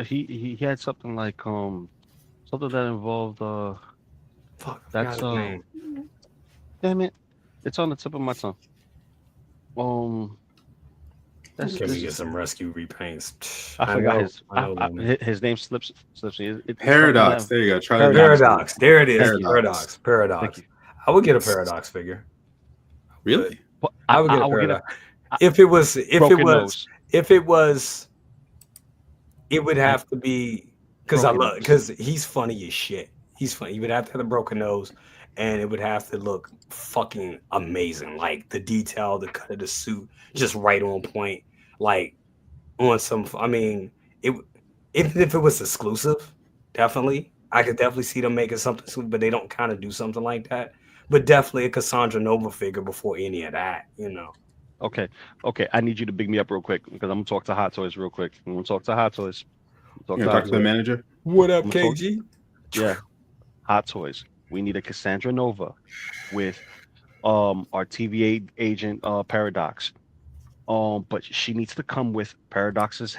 He had something like something that involved Fuck. That's his name. Damn it! It's on the tip of my tongue. Can we get some rescue repaints? I forgot his name slips me. Paradox. There you go. Try Paradox. There it is. Paradox. I would get a Paradox figure. Really? I would get a Paradox. If it was, it would have to be because he's funny as shit. He's funny. You would have to have the broken nose, and it would have to look fucking amazing. Like the detail, the cut of the suit, just right on point. Like on some. I mean, even if it was exclusive, definitely, I could definitely see them making something. But they don't kind of do something like that. But definitely a Cassandra Nova figure before any of that. Okay. I need you to big me up real quick because I'm gonna talk to Hot Toys real quick. I'm gonna talk to Hot Toys. Talk to the manager. What up, KG? Yeah. Hot Toys. We need a Cassandra Nova with our TVA agent Paradox. But she needs to come with Paradox's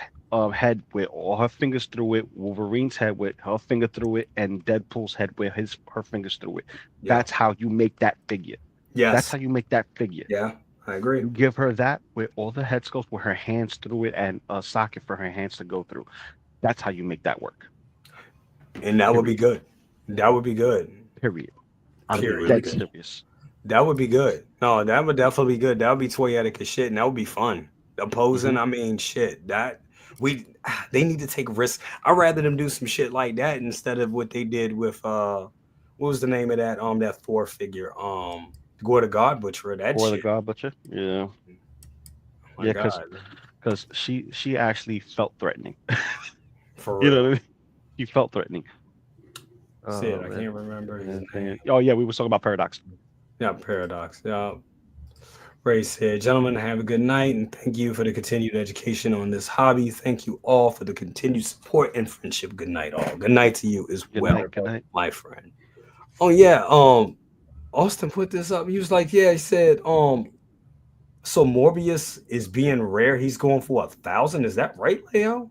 head with all her fingers through it, Wolverine's head with her finger through it, and Deadpool's head with her fingers through it. Yeah. That's how you make that figure. Yes. That's how you make that figure. Yeah, I agree. You give her that with all the head sculpts with her hands through it and a socket for her hands to go through. That's how you make that work. And that would be good. That would be good. Period. I'm dead serious. That would be good. No, that would definitely be good. That would be toyetic as shit, and that would be fun. Opposing, I mean, shit. They need to take risks. I'd rather them do some shit like that instead of what they did with what was the name of that that Thor figure? Gore the God Butcher. Gore the God Butcher. Yeah. Oh yeah, because she actually felt threatening. For real. You know what I mean? She felt threatening. I can't remember his name. Oh yeah, we were talking about Paradox. Yeah, Paradox. Yeah. Ray said, gentlemen, have a good night and thank you for the continued education on this hobby. Thank you all for the continued support and friendship. Good night, all. Good night to you as well, my friend. Oh yeah, Austin put this up. He was like, yeah, he said, so Morbius is being rare. He's going for 1,000. Is that right, Leo?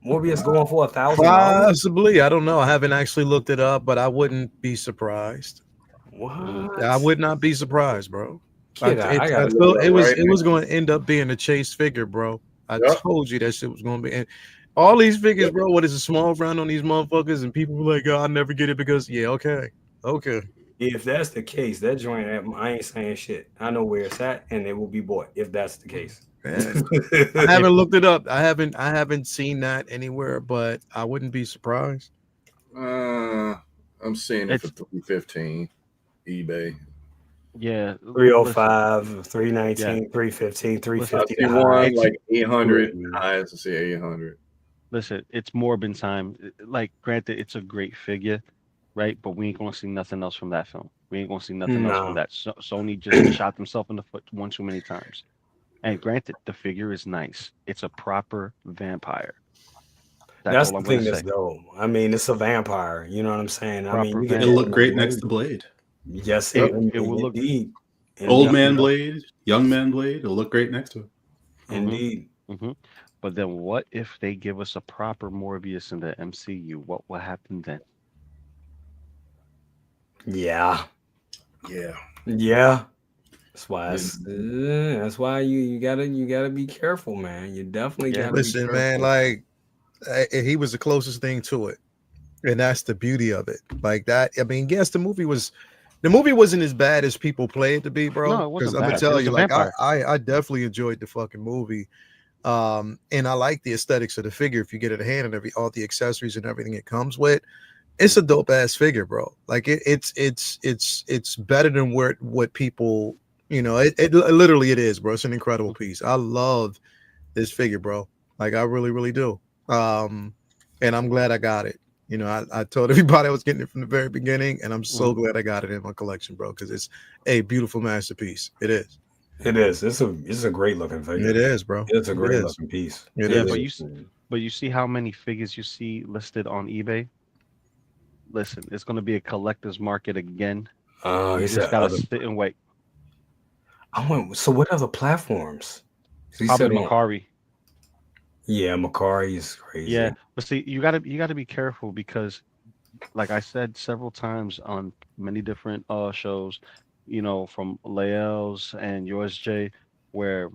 Morbius going for 1,000? Possibly. I don't know. I haven't actually looked it up, but I wouldn't be surprised. What? I would not be surprised, bro. It was going to end up being a chase figure, bro. I told you that shit was going to be. And all these figures, bro, what is a small round on these motherfuckers? And people were like, oh, I'll never get it because, okay. If that's the case, that joint, I ain't saying shit. I know where it's at, and it will be bought if that's the case. I haven't looked it up. I haven't seen that anywhere, but I wouldn't be surprised. I'm seeing it for $315 eBay. Yeah, 305, 319, 315, 350. Like 800. I have to say 800. Listen, it's Morbin time. Like, granted, it's a great figure, right? But we ain't gonna see nothing else from that film. We ain't gonna see nothing else from that. Sony just shot themselves in the foot one too many times. And granted, the figure is nice. It's a proper vampire. That's the thing that's dope. I mean, it's a vampire. You know what I'm saying? I mean, it'll look great next to Blade. Yes, it will look indeed. Old man Blade, young man Blade. It'll look great next to it. Indeed. Mm-hmm. But then, what if they give us a proper Morbius in the MCU? What will happen then? Yeah. That's why you gotta be careful, man. You definitely gotta listen, man. Like he was the closest thing to it. And that's the beauty of it. Like that. I mean, yes, the movie wasn't as bad as people play it to be, bro. No, it wasn't I'm gonna bad. tell It was you, a like vampire. I definitely enjoyed the fucking movie. And I like the aesthetics of the figure. If you get it at hand and all the accessories and everything it comes with, it's a dope ass figure, bro. Like it's better than what people, it literally it is, bro. It's an incredible piece. I love this figure, bro. Like I really, really do. And I'm glad I got it. I told everybody I was getting it from the very beginning, and I'm so glad I got it in my collection, bro, because it's a beautiful masterpiece. It is. It is. It's a great looking figure. It is, bro. It's a great looking piece. It Yeah, is. but you see how many figures you see listed on eBay? Listen, it's going to be a collector's market again. Oh, you just gotta sit and wait. So what other platforms? He said Macari. Yeah, Macari is crazy. Yeah, but see, you gotta be careful because, like I said several times on many different shows, from Lael's and yours, Jay, where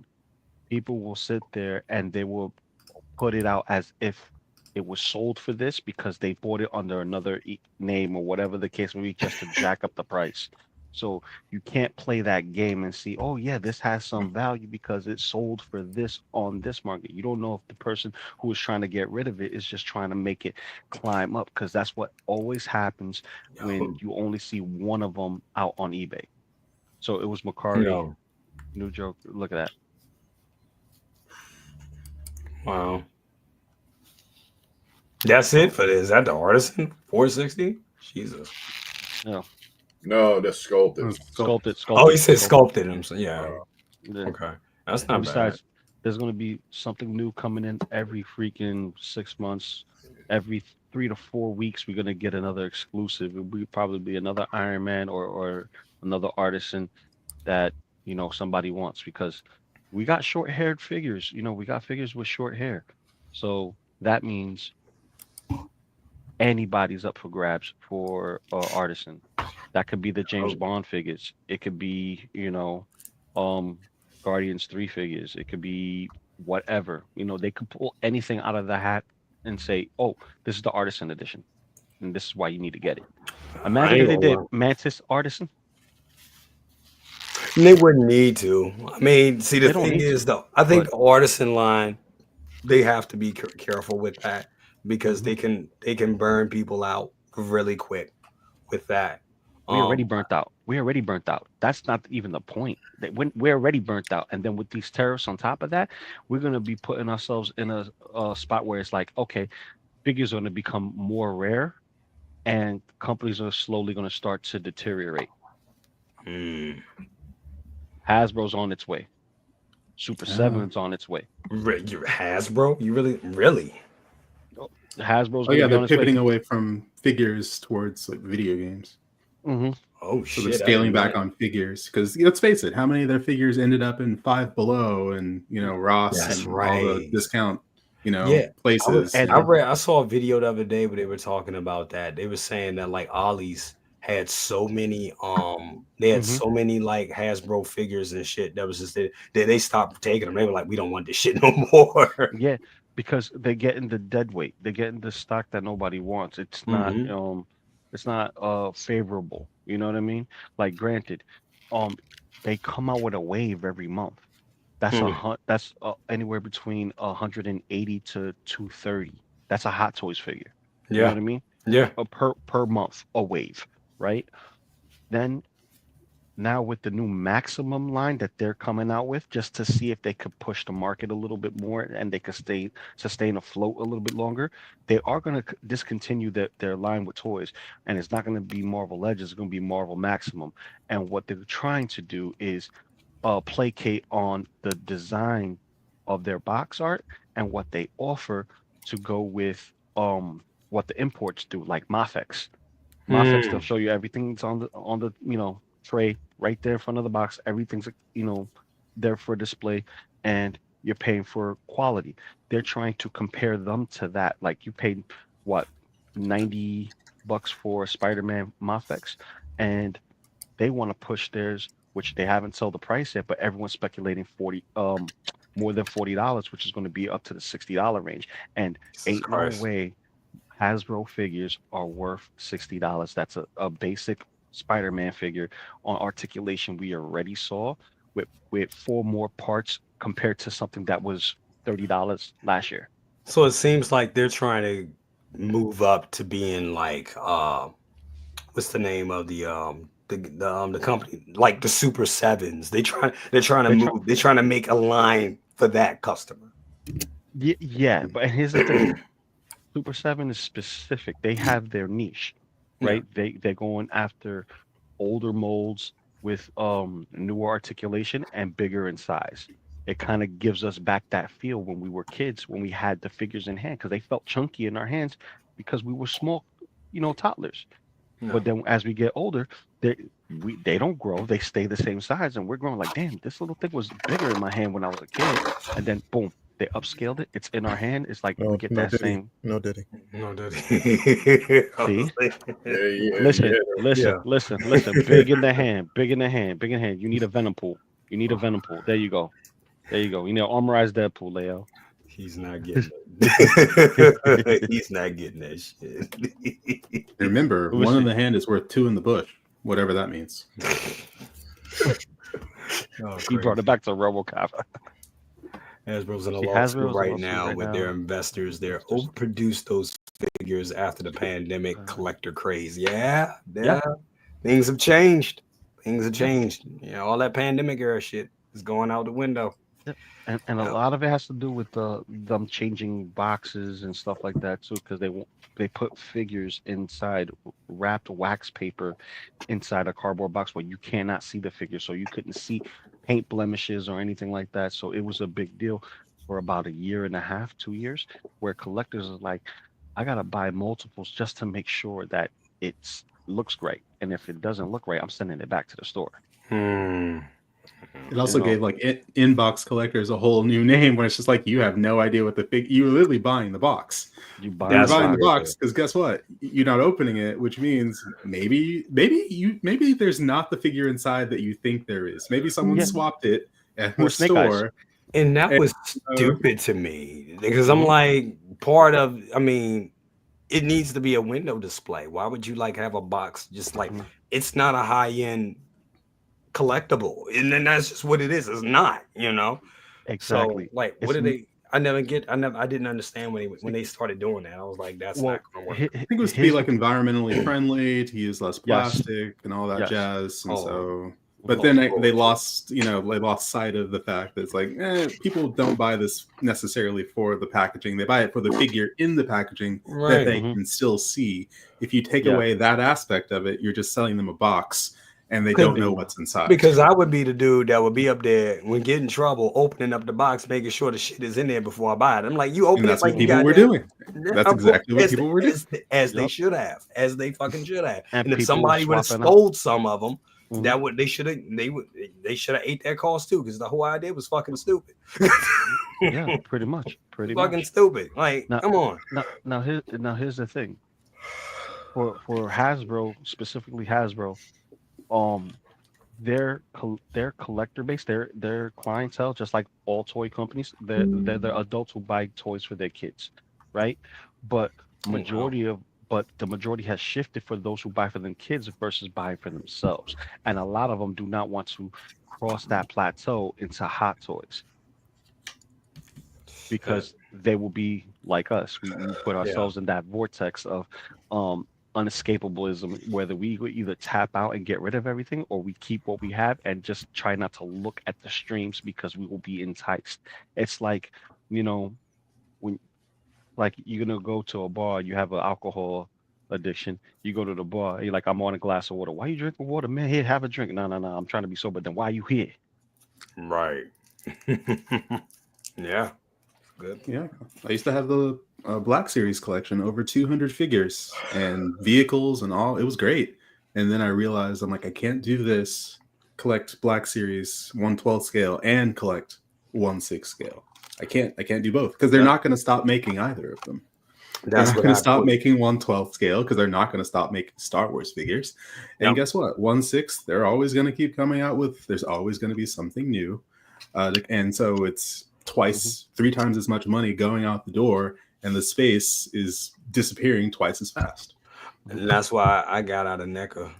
people will sit there and they will put it out as if it was sold for this because they bought it under another name or whatever the case may be, just to jack up the price. So you can't play that game and see, oh yeah, this has some value because it's sold for this on this market. You don't know if the person who is trying to get rid of it is just trying to make it climb up, because that's what always happens when you only see one of them out on eBay. So it was Macari. New joke. Look at that. Wow. That's it for this. Is that the artisan 460? Jesus. No, that's sculpted. Sculpted. Oh, he said sculpted. Yeah. Okay. That's not bad. There's going to be something new coming in every freaking 6 months. Every 3 to 4 weeks, we're going to get another exclusive. It'll probably be another Iron Man or another artisan that, somebody wants, because we got short-haired figures. We got figures with short hair. So that means anybody's up for grabs for artisan. That could be the James Bond figures. It could be, Guardians 3 figures. It could be whatever. They could pull anything out of the hat and say, oh, this is the artisan edition, and this is why you need to get it. Imagine if they did Mantis artisan. They wouldn't need to. I mean, see, the thing is, though, I think the artisan line, they have to be careful with that, because they can burn people out really quick with that. We're already burnt out. That's not even the point. We're already burnt out, and then with these tariffs on top of that, we're going to be putting ourselves in a spot where it's like, okay, figures are going to become more rare, and companies are slowly going to start to deteriorate. Hasbro's on its way. Super 7's on its way. Hasbro? You really? Hasbro's. Oh yeah, they're pivoting away from figures towards like video games. Mm-hmm. Oh shit! So they're scaling back on figures, because let's face it, how many of their figures ended up in Five Below and Ross and all the discount places? I saw a video the other day where they were talking about that. They were saying that like Ollie's had so many they had so many like Hasbro figures and shit that was just that they stopped taking them. They were like, we don't want this shit no more. Yeah, because they're getting the dead weight. They're getting the stock that nobody wants. It's not it's not favorable. You know what I mean? Like, granted, they come out with a wave every month. That's anywhere between 180 to 230. That's a Hot Toys figure. You know what I mean? Yeah. Per month, a wave, right? Then now with the new Maximum line that they're coming out with, just to see if they could push the market a little bit more and they could sustain afloat a little bit longer, they are going to discontinue their line with toys, and it's not going to be Marvel Legends, it's going to be Marvel Maximum. And what they're trying to do is placate on the design of their box art and what they offer to go with what the imports do, like Mafex. Mafex, they'll show you everything's on the tray right there in front of the box. Everything's there for display, and you're paying for quality. They're trying to compare them to that. Like, you paid what, $90 for Spider-Man Mafex, and they want to push theirs, which they haven't sold the price yet, but everyone's speculating more than $40, which is going to be up to the $60 range. And ain't no way Hasbro figures are worth $60. That's a basic Spider-Man figure on articulation we already saw with 4 more parts compared to something that was $30 last year. So it seems like they're trying to move up to being like what's the name of the company, like the Super Sevens. They're trying to make a line for that customer. Yeah, but here's the thing. Super 7 is specific. They have their niche, right? They're going after older molds with newer articulation and bigger in size. It kind of gives us back that feel when we were kids, when we had the figures in hand, because they felt chunky in our hands because we were small, toddlers. Yeah. But then as we get older, they don't grow. They stay the same size, and we're growing like, damn, this little thing was bigger in my hand when I was a kid. And then boom, they upscaled it. It's in our hand. It's like we get that same. No diddy. See? Listen. Big in the hand. You need a Venom pool. There you go. You need armorized Deadpool, Leo. He's not getting it. He's not getting that shit. Remember, one in the hand is worth 2 in the bush, whatever that means. He brought it back to RoboCop. Hasbro's in a lawsuit right now with their investors. They're overproduced those figures after the pandemic collector craze. Yeah. Things have changed. All that pandemic era shit is going out the window. And a lot of it has to do with them changing boxes and stuff like that too, because they put figures inside wrapped wax paper inside a cardboard box where you cannot see the figure, so you couldn't see paint blemishes or anything like that. So it was a big deal for about 1.5 years, 2 years, where collectors are like, I gotta buy multiples just to make sure that it looks great, and if it doesn't look right, I'm sending it back to the store. It also gave like inbox collectors a whole new name where it's just like you have no idea what the you're literally buying the box. You're buying the box because guess what? You're not opening it, which means maybe there's not the figure inside that you think there is. Maybe someone swapped it at the store. And that was stupid to me because I'm like, it needs to be a window display. Why would you have a box just like it's not a high-end collectible, and then that's just what it is. It's not, exactly. So, what did they? I didn't understand when they started doing that. I was like, that's not gonna work. I think it was to be environmentally friendly, to use less plastic and all that jazz. And but then they lost sight of the fact that it's people don't buy this necessarily for the packaging. They buy it for the figure in the packaging that they can still see. If you take away that aspect of it, you're just selling them a box. And they don't know what's inside. Because I would be the dude that would be up there when get in trouble, opening up the box, making sure the shit is in there before I buy it. I'm like, you open it like you got. That's what people were doing. That's exactly what people were doing. As they should have, as they fucking should have. And if somebody would have stole some of them, they should have ate that cost too, because the whole idea was fucking stupid. Yeah, pretty much. Fucking stupid. Come on. Now here's the thing. For Hasbro, specifically Hasbro. Their collector base, their clientele, just like all toy companies, they're the adults who buy toys for their kids, right? But the majority has shifted for those who buy for them kids versus buying for themselves, and a lot of them do not want to cross that plateau into hot toys because they will be like us. We put ourselves in that vortex of unescapableism, whether we either tap out and get rid of everything or we keep what we have and just try not to look at the streams because we will be enticed. It's like, when you're gonna go to a bar, you have an alcohol addiction, you go to the bar, you're like, I'm on a glass of water. Why are you drinking water, man? Here, have a drink. No, I'm trying to be sober. Then why are you here? Right. Yeah. Good. Yeah, I used to have the Black Series collection, over 200 figures and vehicles and all. It was great. And then I realized I can't do this, collect Black Series 1/12 scale and collect 1/6 scale. I can't do both because they're not going to stop making either of them. They're not going to stop making 1/12 scale because they're not going to stop making Star Wars figures. And guess what? 1/6, they're always going to keep coming out with. There's always going to be something new, and so it's twice, 3 times as much money going out the door and the space is disappearing twice as fast. And that's why I got out of NECA.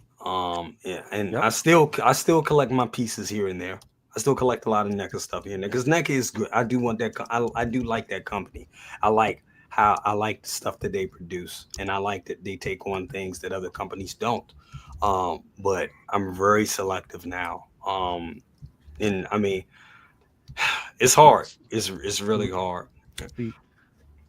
And I still collect my pieces here and there. I still collect a lot of NECA stuff here and there because NECA is good. I do want that. I do like that company. I like the stuff that they produce, and I like that they take on things that other companies don't. But I'm very selective now. And I mean, it's hard. It's really hard.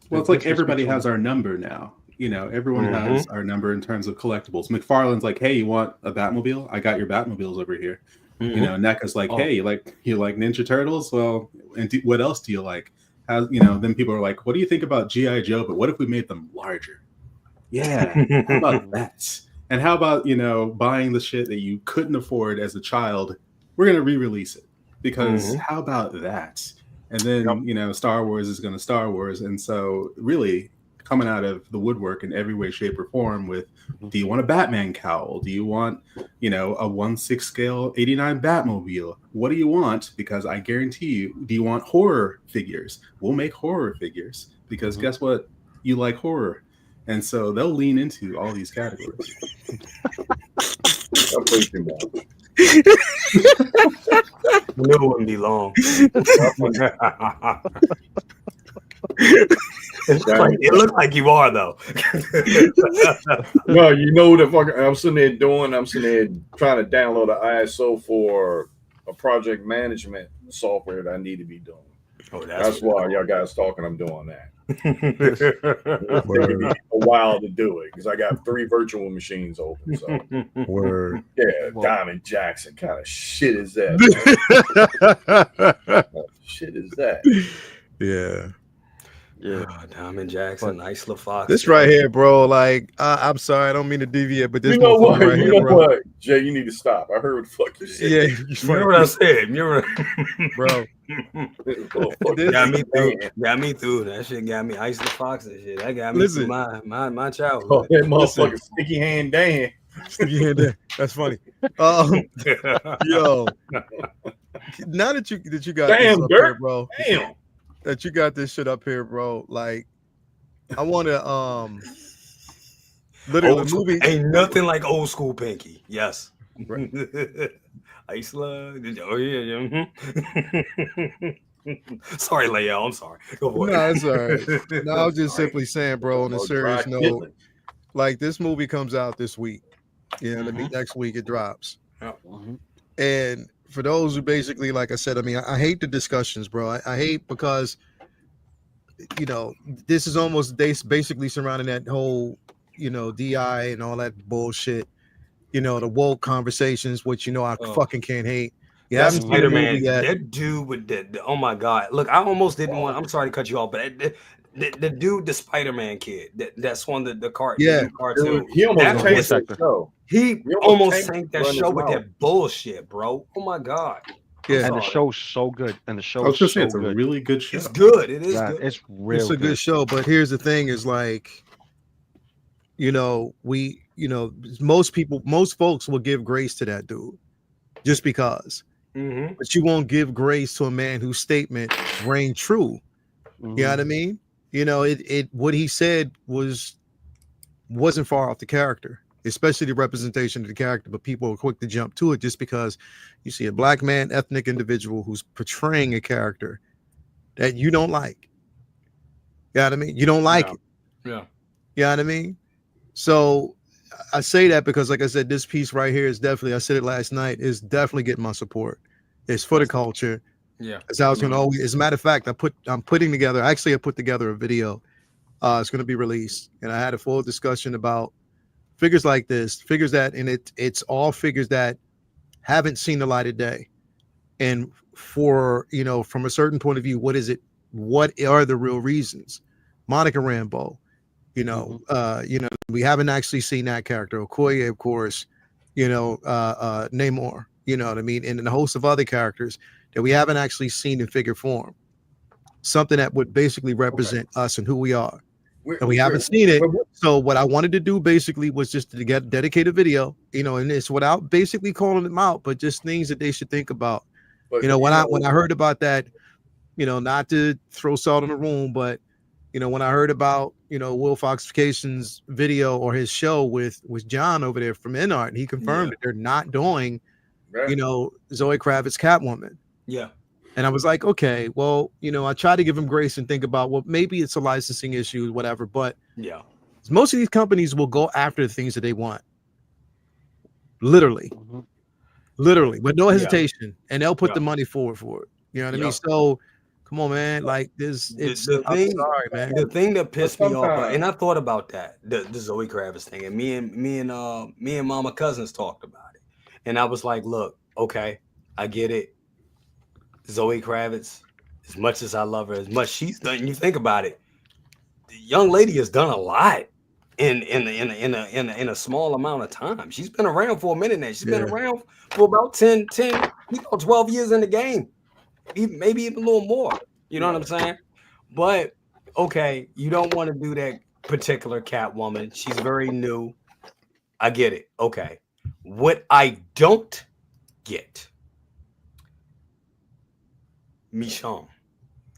Well, it's like everybody has our number now. You know, everyone has our number in terms of collectibles. McFarlane's like, hey, you want a Batmobile? I got your Batmobiles over here. You know, NECA's like, hey, you like Ninja Turtles? Well, and what else do you like? Then people are like, what do you think about G.I. Joe? But what if we made them larger? Yeah, how about that? And how about, buying the shit that you couldn't afford as a child? We're going to re-release it because how about that? And then, Star Wars is going to Star Wars. And so really coming out of the woodwork in every way, shape, or form with, do you want a Batman cowl? Do you want, a 1/6 scale 89 Batmobile? What do you want? Because I guarantee you, do you want horror figures? We'll make horror figures because guess what? You like horror. And so they'll lean into all these categories. No one be long. It looks like you are though. No, you know what the fuck I'm sitting there doing? I'm sitting there trying to download an ISO for a project management software that I need to be doing. Oh, that's why y'all guys talking. I'm doing that. It's taking me a while to do it because I got 3 virtual machines open. So Word. Yeah, Diamond Jackson kind of shit is that? Shit is that? Yeah. Yeah, Diamond Jackson, Isla Fox. This right here, bro. Like, I'm sorry, I don't mean to deviate, but this what? Right you here, know bro. What? Jay, you need to stop. I heard what the fuck you said. Yeah, you remember what I said? Bro. Got me through. That shit got me. Isla Fox and shit. That got me through my childhood. Oh, that motherfucker sticky hand Dan. Sticky hand Dan. That's funny. Yo. Now that you got this up here, bro. Damn. That you got this shit up here, bro. Like, I want to literally movie. Ain't nothing like old school Pinky. Yes. Right. Isla. Oh yeah. Sorry, Leia. I'm sorry. Go for it. No, it's all right. No, I was just simply saying, bro. On a serious note, like this movie comes out this week. Yeah, next week it drops. And for those who basically, like I said, I mean, I hate the discussions, bro. I hate because, this is almost basically surrounding that whole, DI and all that bullshit, the woke conversations, which, I fucking can't hate. Yeah, Spider-Man. That dude with that. Oh my God. Look, I almost didn't want, I'm sorry to cut you off, but the dude, the Spider-Man kid, that's one the cartoon. He almost tanked that show. He almost tanked that show with that bullshit, bro. Oh my God. Yeah, and the show's so good. And the show is so good. A really good show. It's good. It is good. It's real. It's a good show. But here's the thing: is like, most folks will give grace to that dude, just because. But you won't give grace to a man whose statement rang true. You know what I mean? What he said wasn't far off the character, especially the representation of the character, but people are quick to jump to it just because you see a black man, ethnic individual who's portraying a character that you don't like. You know what I mean? You don't like it. Yeah. You know what I mean? So I say that because, like I said, this piece right here is definitely, I said it last night, is definitely getting my support. It's for the culture. Yeah. As I was going to always, as a matter of fact, I put together a video. It's going to be released. And I had a full discussion about figures like this, figures that, and it's all figures that haven't seen the light of day. And for, from a certain point of view, what is it? What are the real reasons? Monica Rambeau, we haven't actually seen that character. Okoye, of course, Namor, you know what I mean? And a host of other characters that we haven't actually seen in figure form. Something that would basically represent us and who we are. And we haven't seen it. So what I wanted to do basically was just to get dedicate a video, and it's without basically calling them out, but just things that they should think about. But, when I heard about that, not to throw salt in the room, but You know, when I heard about, you know, Will Foxification's video or his show with John over there from InArt, and he confirmed that they're not doing, you know, Zoe Kravitz Catwoman. Yeah. And I was like, okay, well, you know, I try to give him grace and think about, well, maybe it's a licensing issue, whatever. But most of these companies will go after the things that they want. Literally, with no hesitation. And they'll put the money forward for it. You know what I mean? So come on, man. Like this, it's I'm sorry, man. The thing that pissed me off, and I thought about that, the Zoe Kravitz thing, and me and Mama Cousins talked about it. And I was like, look, okay, I get it. Zoe Kravitz, as much as I love her, as much she's done, you think about it, the young lady has done a lot in a small amount of time. She's been around for a minute now. She's been around for about 10, 12 years in the game, maybe even a little more. You know what I'm saying? But okay, you don't want to do that particular Catwoman. She's very new. I get it. Okay. What I don't get, Michonne.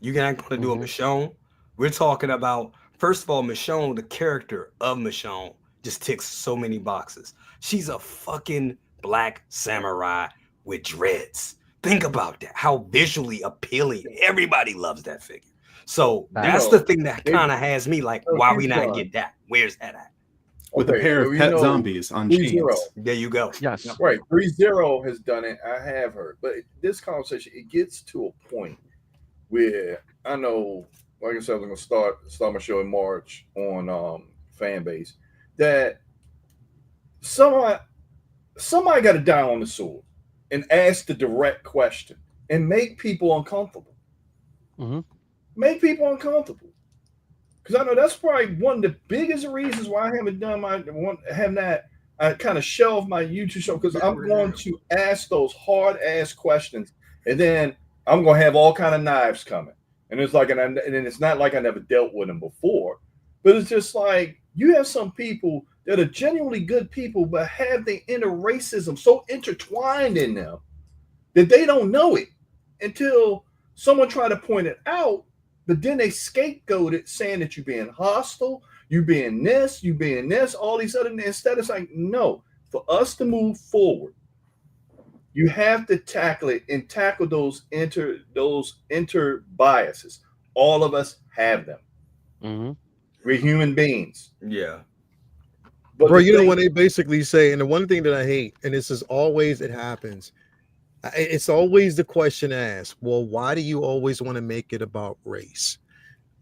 You're not going to do a Michonne. We're talking about, first of all, Michonne, the character of Michonne just ticks so many boxes. She's a fucking black samurai with dreads. Think about that. How visually appealing. Everybody loves that figure. So that's the thing that kind of has me like, why we not get that? Where's that at? With a pair of pet zombies on chains. There you go. Yes. Right. 3-0 has done it. I have heard. But this conversation, it gets to a point where I know, like I said, I'm going to start my show in March on fan base, that somebody got to die on the sword and ask the direct question and make people uncomfortable. Make people uncomfortable. Because I know that's probably one of the biggest reasons why I haven't done I kind of shelved my YouTube show, because I'm going to ask those hard ass questions, and then I'm going to have all kind of knives coming. And it's like, and it's not like I never dealt with them before, but it's just like, you have some people that are genuinely good people, but have the inner racism so intertwined in them that they don't know it until someone try to point it out. But then they scapegoat it, saying that you're being hostile, you being this, all these other things. Instead, it's like, no, for us to move forward, you have to tackle it and tackle those inter biases. All of us have them. We're human beings. Yeah. But bro, you know what they basically say, and the one thing that I hate, and this is always, it happens, it's always the question asked, well, why do you always want to make it about race?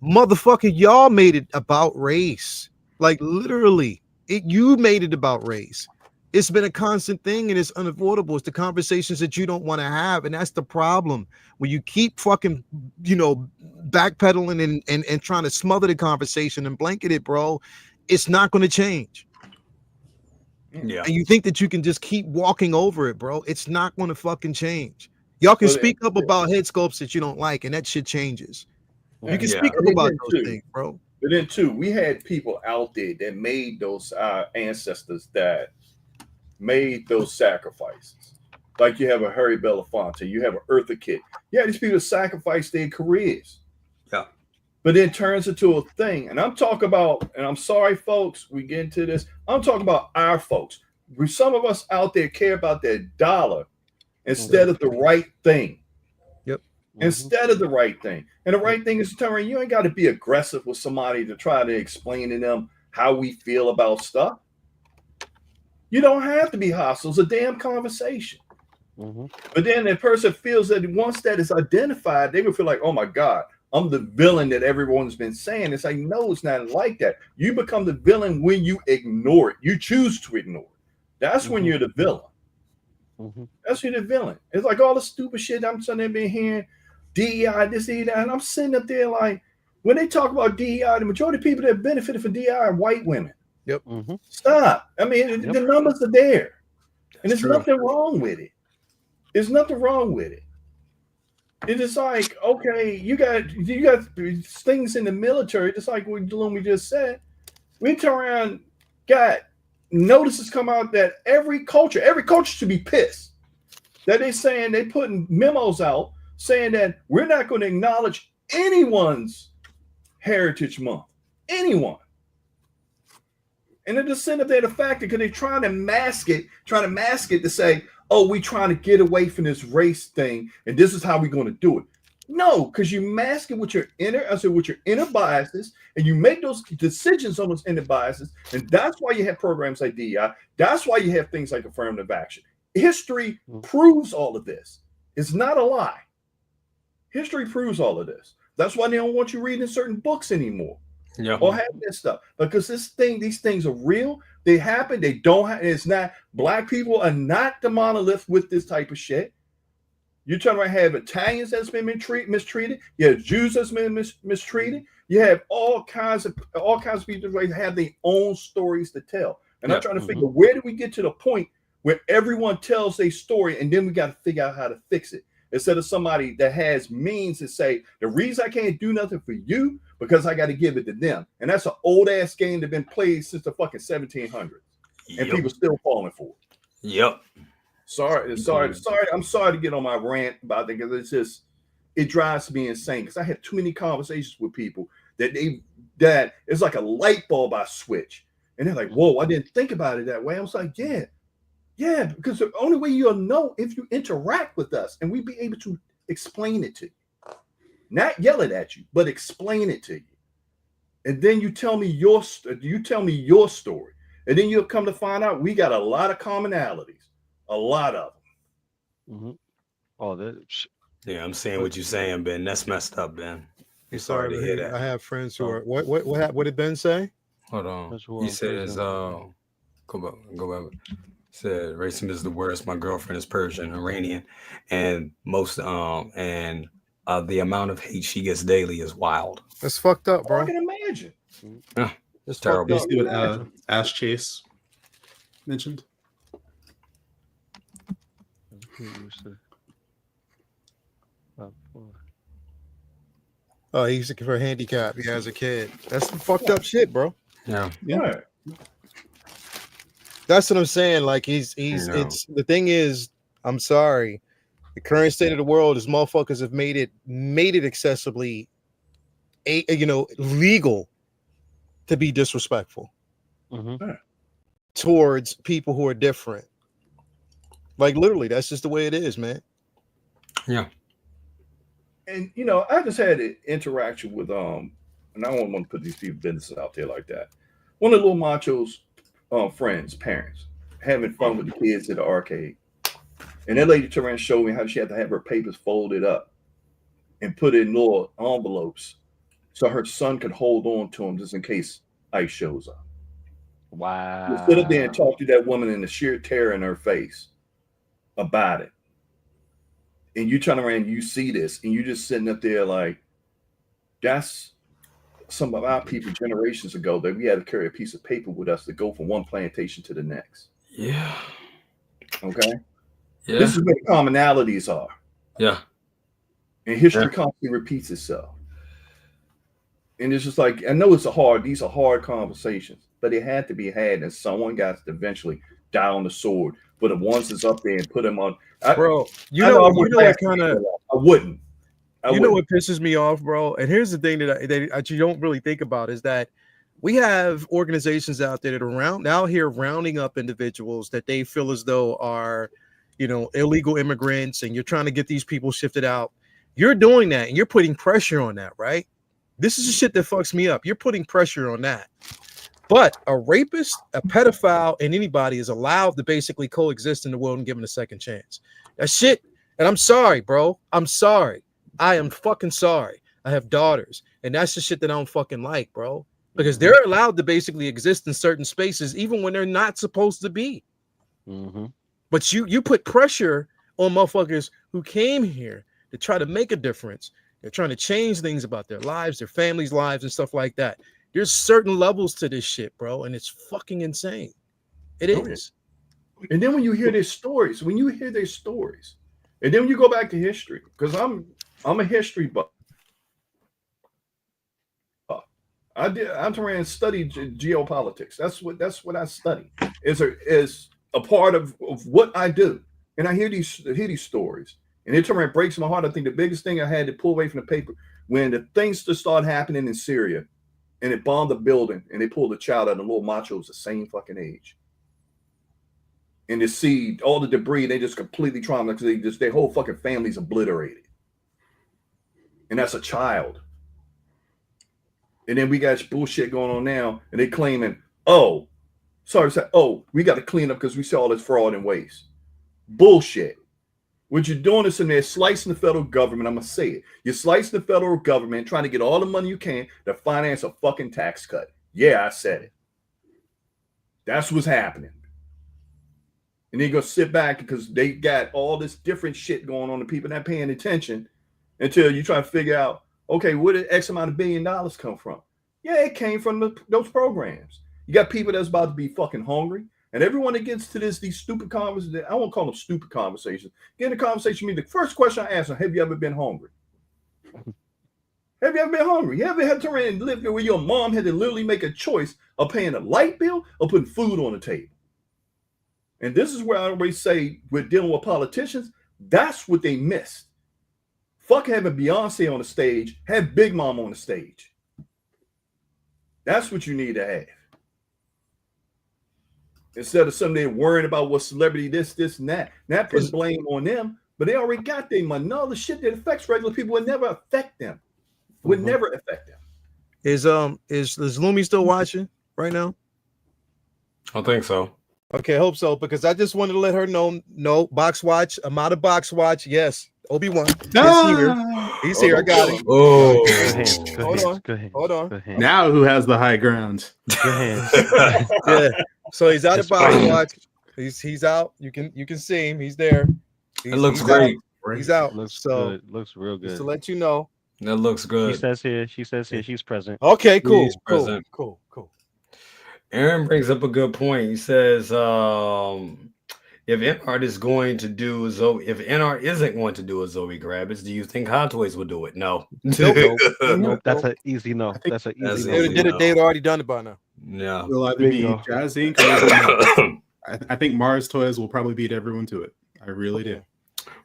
Motherfucker, y'all made it about race. Like literally, you made it about race. It's been a constant thing, and it's unavoidable. It's the conversations that you don't want to have, and that's the problem. When you keep fucking, you know, backpedaling and trying to smother the conversation and blanket it, bro, it's not going to change. Yeah. And you think that you can just keep walking over it, bro. It's not going to fucking change. Y'all can speak up about head sculpts that you don't like, and that shit changes. You can speak up about those things, bro. But then too, we had people out there that made those ancestors that made those sacrifices. Like you have a Harry Belafonte, you have an Eartha Kitt. Yeah, these people sacrifice their careers. Yeah. But it turns into a thing. And I'm talking about, and I'm sorry, folks, we get into this. I'm talking about our folks. Some of us out there care about their dollar instead of the right thing. Yep. Instead of the right thing. And the right thing is to turn around. You ain't got to be aggressive with somebody to try to explain to them how we feel about stuff. You don't have to be hostile. It's a damn conversation. But then the person feels that once that is identified, they will feel like, oh my God, I'm the villain that everyone's been saying. It's like, no, it's not like that. You become the villain when you ignore it. You choose to ignore it. That's when you're the villain. That's when you're the villain. It's like all the stupid shit I'm sitting there being hearing, DEI, this, DEI, and I'm sitting up there like, when they talk about DEI, the majority of people that benefited from DEI are white women. Yep. Stop. I mean, the numbers are there. And there's nothing wrong with it. There's nothing wrong with it. It's just like, okay, you got things in the military, just like we just said. We turn around, got notices come out that every culture should be pissed. That they putting memos out saying that we're not going to acknowledge anyone's Heritage Month. Anyone. And they're just sitting up there the fact because they're trying to mask it to say, oh, we trying to get away from this race thing, and this is how we're going to do it. No, because you mask it with your inner biases, and you make those decisions on those inner biases, and that's why you have programs like DEI. That's why you have things like affirmative action. History proves all of this. It's not a lie. History proves all of this. That's why they don't want you reading certain books anymore. Yeah. Or having this stuff. Because these things are real. They happen. They don't happen. It's not, black people are not the monolith with this type of shit. You're trying to have Italians that's been mistreated. You have Jews that's been mistreated. You have all kinds of people that have their own stories to tell. And I'm trying to figure, where do we get to the point where everyone tells their story and then we got to figure out how to fix it? Instead of somebody that has means to say, the reason I can't do nothing for you, because I got to give it to them. And that's an old ass game that's been played since the fucking 1700s. And people still falling for it. Yep. Sorry. I'm sorry to get on my rant about that, because it drives me insane. Because I have too many conversations with people that it's like a light bulb I switch. And they're like, whoa, I didn't think about it that way. I was like, yeah, because the only way you'll know if you interact with us and we be able to explain it to you. Not yell it at you, but explain it to you. And then you tell me your story. And then you'll come to find out we got a lot of commonalities. A lot of them. Oh, yeah, I'm saying what you're saying, Ben. That's messed up, Ben. Sorry to hear that. I have friends who are what did Ben say? Hold on. He says go back. Said racism is the worst. My girlfriend is Persian, Iranian, and the amount of hate she gets daily is wild. That's fucked up, bro. I can imagine. Yeah, it's terrible. You see what Ash Chase mentioned? Oh, he's looking for a handicap. He has a kid. That's some fucked up shit, bro. Yeah. That's what I'm saying. Like it's the thing is, I'm sorry. The current state of the world is motherfuckers have made it accessibly legal to be disrespectful towards people who are different. Like literally, that's just the way it is, man. Yeah. And I just had an interaction with and I don't want to put these people's business out there like that. One of the little machos friends, parents, having fun with the kids at the arcade. And that lady turned around and showed me how she had to have her papers folded up and put in little envelopes so her son could hold on to them just in case ICE shows up. Wow. You sit up there and talk to that woman in the sheer terror in her face about it. And you turn around and you see this and you're just sitting up there like, that's some of our people generations ago that we had to carry a piece of paper with us to go from one plantation to the next. Yeah. Okay. Yeah. This is where the commonalities are. Yeah. And history constantly repeats itself. And it's just like, I know these are hard conversations, but they had to be had, and someone got to eventually die on the sword. But the ones that's up there and put them on, bro. You know what kind of I wouldn't. You know what pisses me off, bro? And here's the thing that you don't really think about is that we have organizations out there that are out here rounding up individuals that they feel as though are, illegal immigrants, and you're trying to get these people shifted out. You're doing that, and you're putting pressure on that, right? This is the shit that fucks me up. You're putting pressure on that. But a rapist, a pedophile, and anybody is allowed to basically coexist in the world and given a second chance. That shit, and I'm sorry, bro. I'm sorry. I am fucking sorry. I have daughters, and that's the shit that I don't fucking like, bro. Because they're allowed to basically exist in certain spaces, even when they're not supposed to be. But you put pressure on motherfuckers who came here to try to make a difference. They're trying to change things about their lives, their families' lives, and stuff like that. There's certain levels to this shit, bro, and it's fucking insane. It is. And then when you hear their stories, and then when you go back to history, because I'm a history buff. I turned around and studied geopolitics. That's what I study. Is a part of what I do. And I hear these stories, and it turned around and breaks my heart. I think the biggest thing I had to pull away from the paper when the things just started happening in Syria and it bombed the building and they pulled a child out and the little macho was the same fucking age. And to see all the debris, they just completely traumatized because their whole fucking family's obliterated. And that's a child. And then we got bullshit going on now, and they claiming, we got to clean up because we see all this fraud and waste. Bullshit. What you're doing is in there slicing the federal government. I'm going to say it. You're slicing the federal government, trying to get all the money you can to finance a fucking tax cut. Yeah, I said it. That's what's happening. And they're going to sit back because they got all this different shit going on to people not paying attention until you try to figure out, okay, where did X amount of $1 billion come from? Yeah, it came from those programs. You got people that's about to be fucking hungry. And everyone that gets to these stupid conversations, I won't call them stupid conversations. Get in a conversation, the first question I ask them, have you ever been hungry? Have you ever been hungry? You ever had to turn around and live there where your mom had to literally make a choice of paying a light bill or putting food on the table? And this is where I always say we're dealing with politicians. That's what they missed. Fuck having Beyonce on the stage, have Big Mom on the stage. That's what you need to have. Instead of somebody worrying about what celebrity this, and that. Not putting blame on them, but they already got their money. No, the shit that affects regular people would never affect them. Would never affect them. Is Lumi still watching right now? I think so. Okay, I hope so, because I just wanted to let her know. No, box watch. I'm out of box watch. Yes, Obi-Wan is here. He's here. I got him. Oh, Hold on. Now who has the high ground? Yeah. So he's out of box watch. He's out. You can see him. He's there. It looks great. He's out. Looks so good. Looks real good. Just to let you know. That looks good. She says here she's present. Okay, cool. She's present. Cool. Aaron brings up a good point. He says, if NR is going to do if NR isn't going to do a Zoe Grabbits, do you think Hot Toys will do it? No. Nope. That's an easy no. That's an easy no. They did it. They'd already done it by now. Yeah. It'll either be Jazz Inc. or I think Mars Toys will probably beat everyone to it. I really do.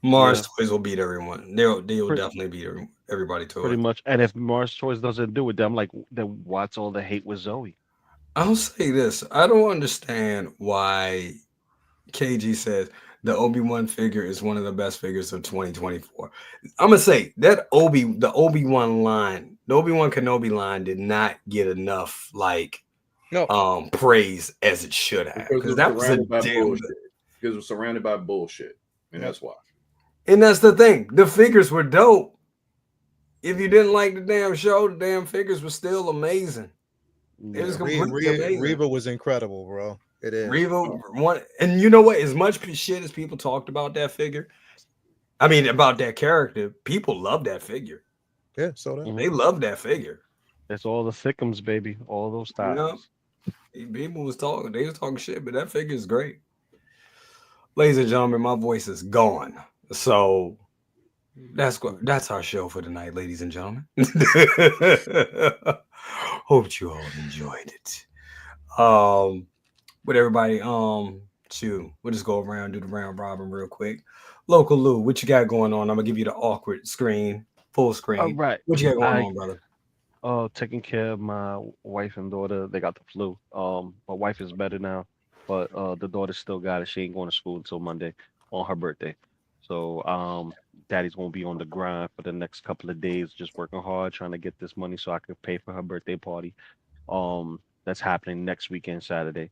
Mars Toys will beat everyone. They'll definitely beat everybody to it. Pretty much. And if Mars Toys doesn't do it, then I'm like, then what's all the hate with Zoe? I'll say this. I don't understand why KG says the Obi-Wan figure is one of the best figures of 2024. I'm gonna say that the Obi-Wan Kenobi line did not get enough praise as it should have. Because that was because it was surrounded by bullshit. And that's why. And that's the thing. The figures were dope. If you didn't like the damn show, the damn figures were still amazing. It was completely amazing. Reva was incredible, bro. It is. Reva and you know what? As much shit as people talked about that figure, about that character, people love that figure. Yeah, they love that figure. It's all the thickums, baby. All those styles. People was talking. They was talking shit, but that figure is great. Ladies and gentlemen, my voice is gone. So that's our show for tonight, ladies and gentlemen. Hope you all enjoyed it. With everybody, we'll just go around, do the round robin real quick. Loco Lu, what you got going on? I'm gonna give you the awkward screen, full screen. All right. What you got going on, brother? Taking care of my wife and daughter. They got the flu. My wife is better now, but the daughter still got it. She ain't going to school until Monday on her birthday. So daddy's gonna be on the grind for the next couple of days, just working hard, trying to get this money so I could pay for her birthday party. That's happening next weekend, Saturday.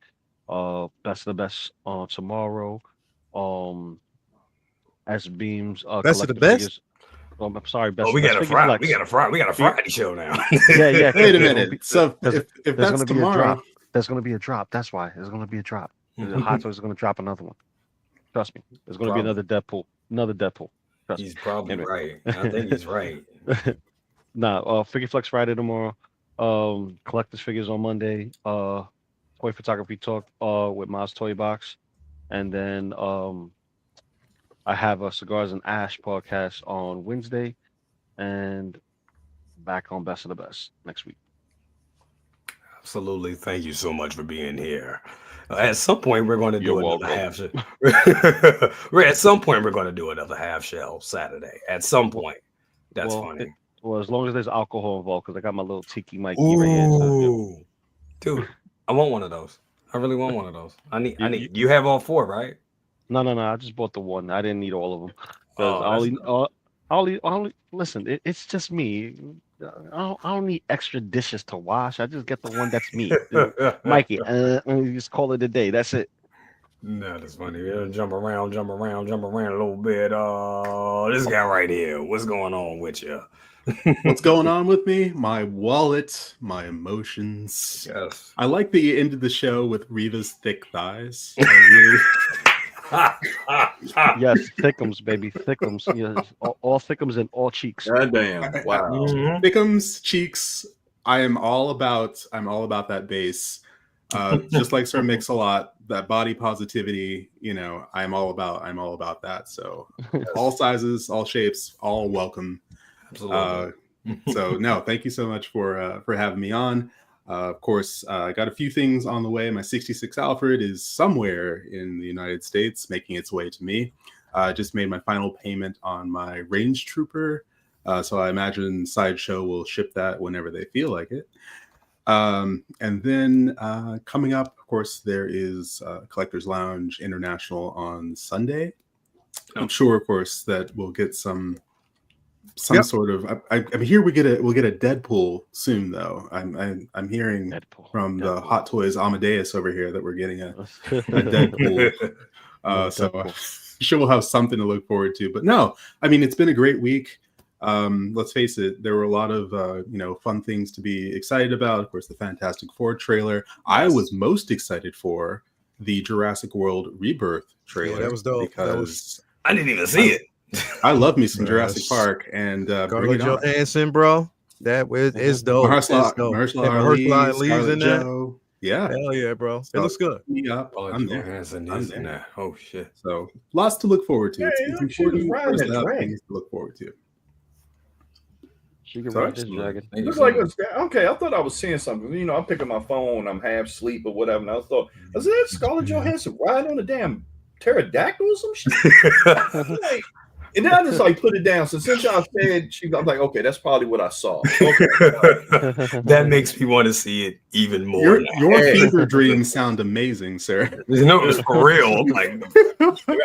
Best of the best tomorrow. S Beams. Best of the best. I'm sorry. Best. We got a Friday show now. Yeah. Wait a minute. So if that's tomorrow, there's gonna be a drop. That's why there's gonna be a drop. The Hot Toys is gonna drop another one. Trust me. There's gonna be another Deadpool. He's probably right. I think he's right. Figure Flex Friday tomorrow. Collectors Figures on Monday. Toy Photography Talk with Miles Toy Box. And then I have a Cigars and Ash podcast on Wednesday. And back on Best of the Best next week. Absolutely. Thank you so much for being here. At some point, we're going to do another half shell. At some point, we're going to do another half shell Saturday. At some point. That's funny. Well, as long as there's alcohol involved, because I got my little tiki Mikey right here. So, dude, I want one of those. I really want one of those. I need. You have all 4, right? No. I just bought the one. I didn't need all of them because listen. It's just me. I don't need extra dishes to wash. I just get the one that's me, Mikey. Just call it a day. That's it. No, that's funny. Jump around a little bit. This guy right here. What's going on with you? What's going on with me? My wallet, my emotions. Yes. I like that you ended the show with Reva's thick thighs. Yes, thickums, baby, thickums. Yes, all thickums and all cheeks. God damn! Wow. Thickums, cheeks. I'm all about that base. Just like Sir Mix-a-Lot, that body positivity. You know, I'm all about that. So all sizes, all shapes, all welcome. Absolutely. So no, thank you so much for having me on. Of course, I got a few things on the way. My 66 Alfred is somewhere in the United States, making its way to me. I just made my final payment on my Range Trooper, so I imagine Sideshow will ship that whenever they feel like it. And then coming up, of course, there is Collectors Lounge International on Sunday. I'm sure, of course, that we'll get some sort of. I'm here. We'll get a Deadpool soon, though. I'm hearing from the Hot Toys Amadeus over here that we're getting a Deadpool. So I'm sure we'll have something to look forward to. But no, I mean, it's been a great week. Let's face it, there were a lot of fun things to be excited about. Of course, the Fantastic Four trailer. I was most excited for the Jurassic World Rebirth trailer. Yeah, that was dope. Because I didn't even see it. I love me some Jurassic Park, and Scarlett Johansson, bro. That is dope. Mahershala Ali's in there. Yeah, hell yeah, bro. It looks good. I'm there. Oh shit. So lots to look forward to. Yeah, it's important for us to have things to look forward to. She can ride this dragon. Looks like okay. I thought I was seeing something. You know, I'm picking my phone. I'm half asleep or whatever. And I thought, is that Scarlett Johansson riding on a damn pterodactyl or some shit? And then I just put it down. So since y'all said I'm like, okay, that's probably what I saw. Okay. That makes me want to see it even more. Your fever dreams sound amazing, sir. No, it's for real.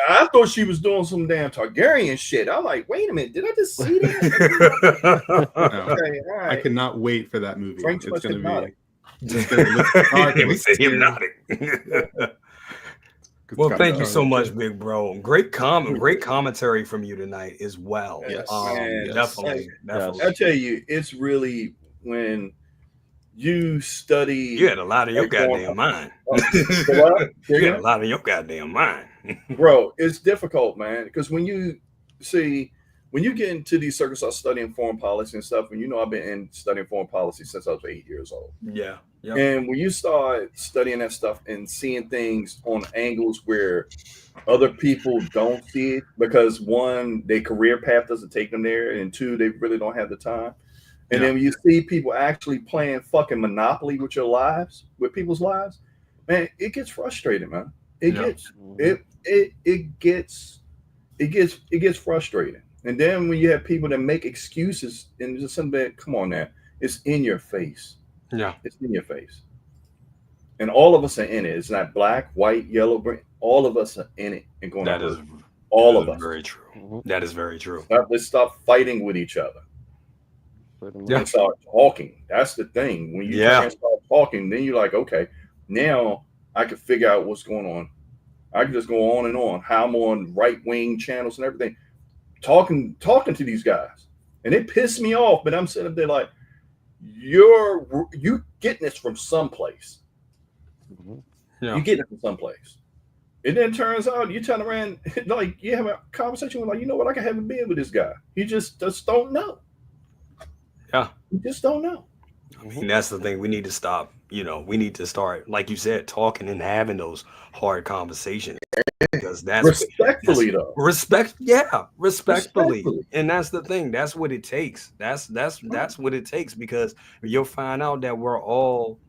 I thought she was doing some damn Targaryen shit. I'm like, wait a minute, did I just see that? Okay, all right. I cannot wait for that movie. Frank's it's going to be. It's going to look dark. We said hypnotic. Well, thank you so much, big bro. Great commentary from you tonight as well. Yes. Definitely. I tell you, it's really when you study. You had a lot of your goddamn mind. You had a lot of your goddamn mind. Bro, it's difficult, man, because when you get into these circles of studying foreign policy and stuff, and I've been studying foreign policy since I was 8 years old. Yeah. Yep. And when you start studying that stuff and seeing things on angles where other people don't see it, because one, their career path doesn't take them there, and two, they really don't have the time. And then when you see people actually playing fucking Monopoly with your lives, with people's lives, man, it gets frustrating, man. It gets frustrating. And then when you have people that make excuses and just something, come on now, it's in your face. Yeah, it's in your face, and all of us are in it. It's not black, white, yellow, green. All of us are in it and going. That is all of us. Very true. That is very true. Let's stop fighting with each other. And start talking. That's the thing. When you start talking, then you're like, okay, now I can figure out what's going on. I can just go on and on. How I'm on right-wing channels and everything, talking to these guys, and it pissed me off. But I'm sitting up there like, you getting this from someplace. Yeah. You getting it from someplace. And then it turns out you turn around, like you have a conversation with, like, you know what, I can have a beer with this guy. He just don't know. Yeah. You just don't know. I mean, that's the thing. We need to stop. We need to start, like you said, talking and having those hard conversations. Because that's respectfully, respectfully. And that's the thing. That's what it takes. That's what it takes, because you'll find out that we're all